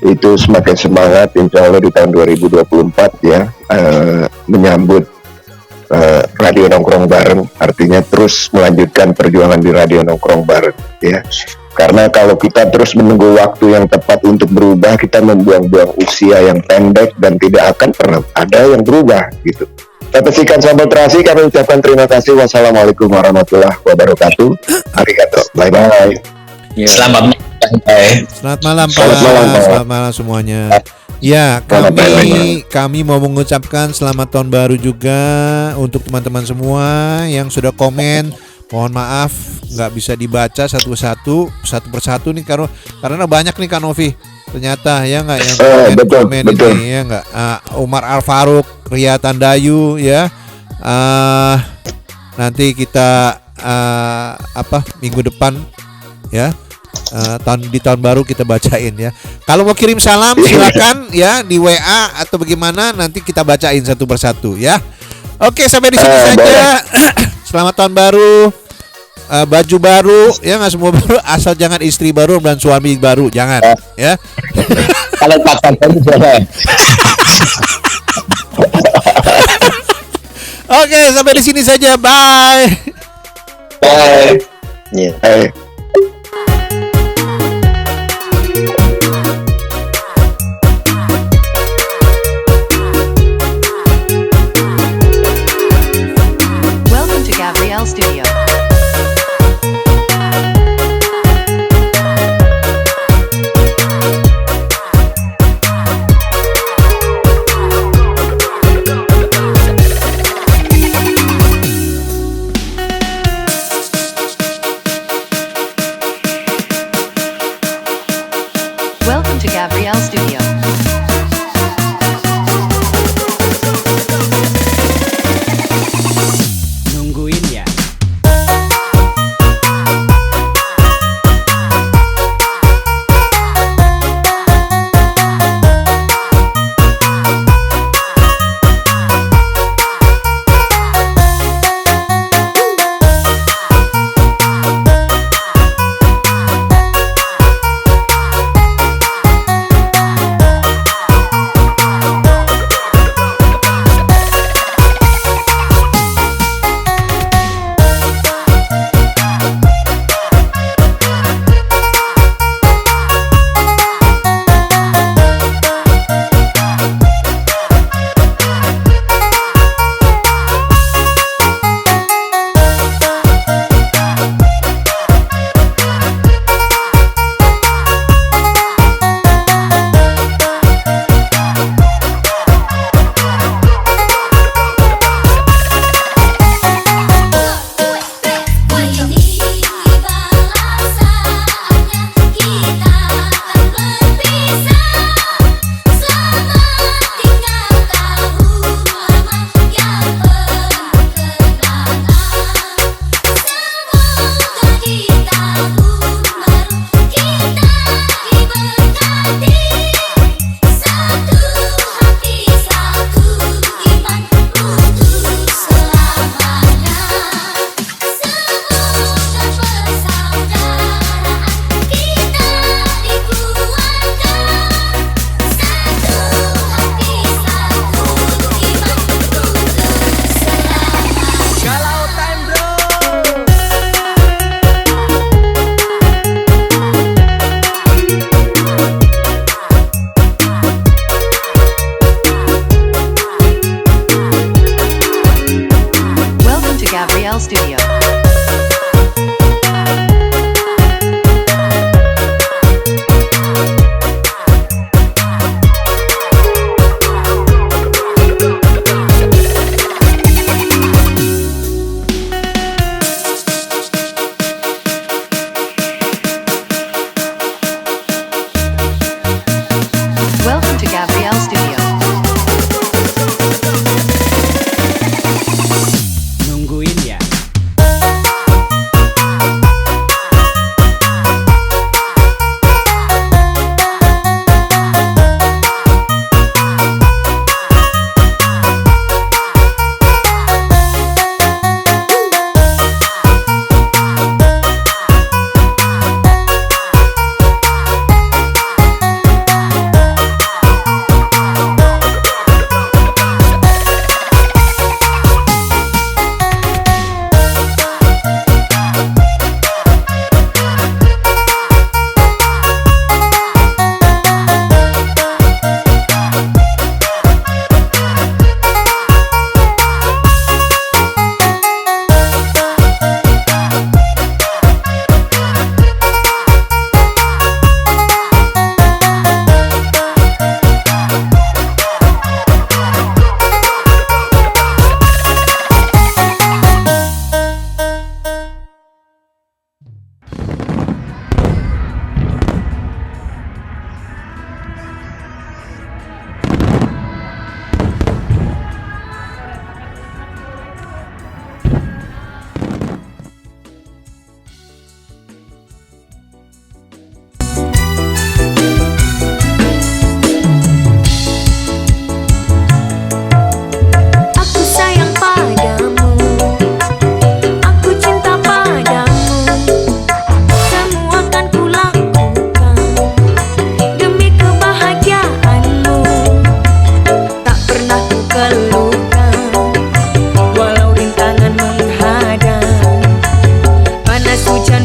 itu semakin semangat insya Allah di tahun 2024 ya, menyambut Radio Nongkrong Bareng, artinya terus melanjutkan perjuangan di Radio Nongkrong Bareng ya. Karena kalau kita terus menunggu waktu yang tepat untuk berubah, kita membuang-buang usia yang pendek dan tidak akan pernah ada yang berubah gitu. Petesikan sahabat terasi, kami ucapkan terima kasih. Wassalamualaikum warahmatullahi wabarakatuh. Arigato. Bye-bye. Selamat malam. Selamat malam Pak. Selamat malam semuanya. Ya, kami mau mengucapkan selamat tahun baru juga untuk teman-teman semua yang sudah komen. Mohon maaf nggak bisa dibaca satu persatu nih karena banyak nih Kak Novi. Ternyata ya nggak yang komen ini ya nggak. Umar Al Farouk, Ria Tandayu ya. Nanti kita minggu depan ya. Di tahun baru kita bacain ya. Kalau mau kirim salam silakan ya di WA atau bagaimana, nanti kita bacain satu persatu ya. Oke, sampai di sini saja. Selamat tahun baru, baju baru ya, nggak semua baru, asal jangan istri baru dan suami baru, jangan ya. Kalau pacar baru boleh. Oke, sampai di sini saja. Bye. Bye. Bye. Welcome to Gabrielle Studio.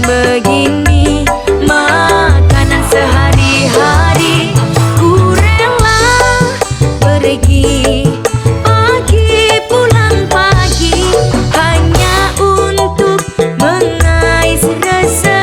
begini makanan sehari-hari. Ku rela pergi pagi pulang pagi hanya untuk mengais rasa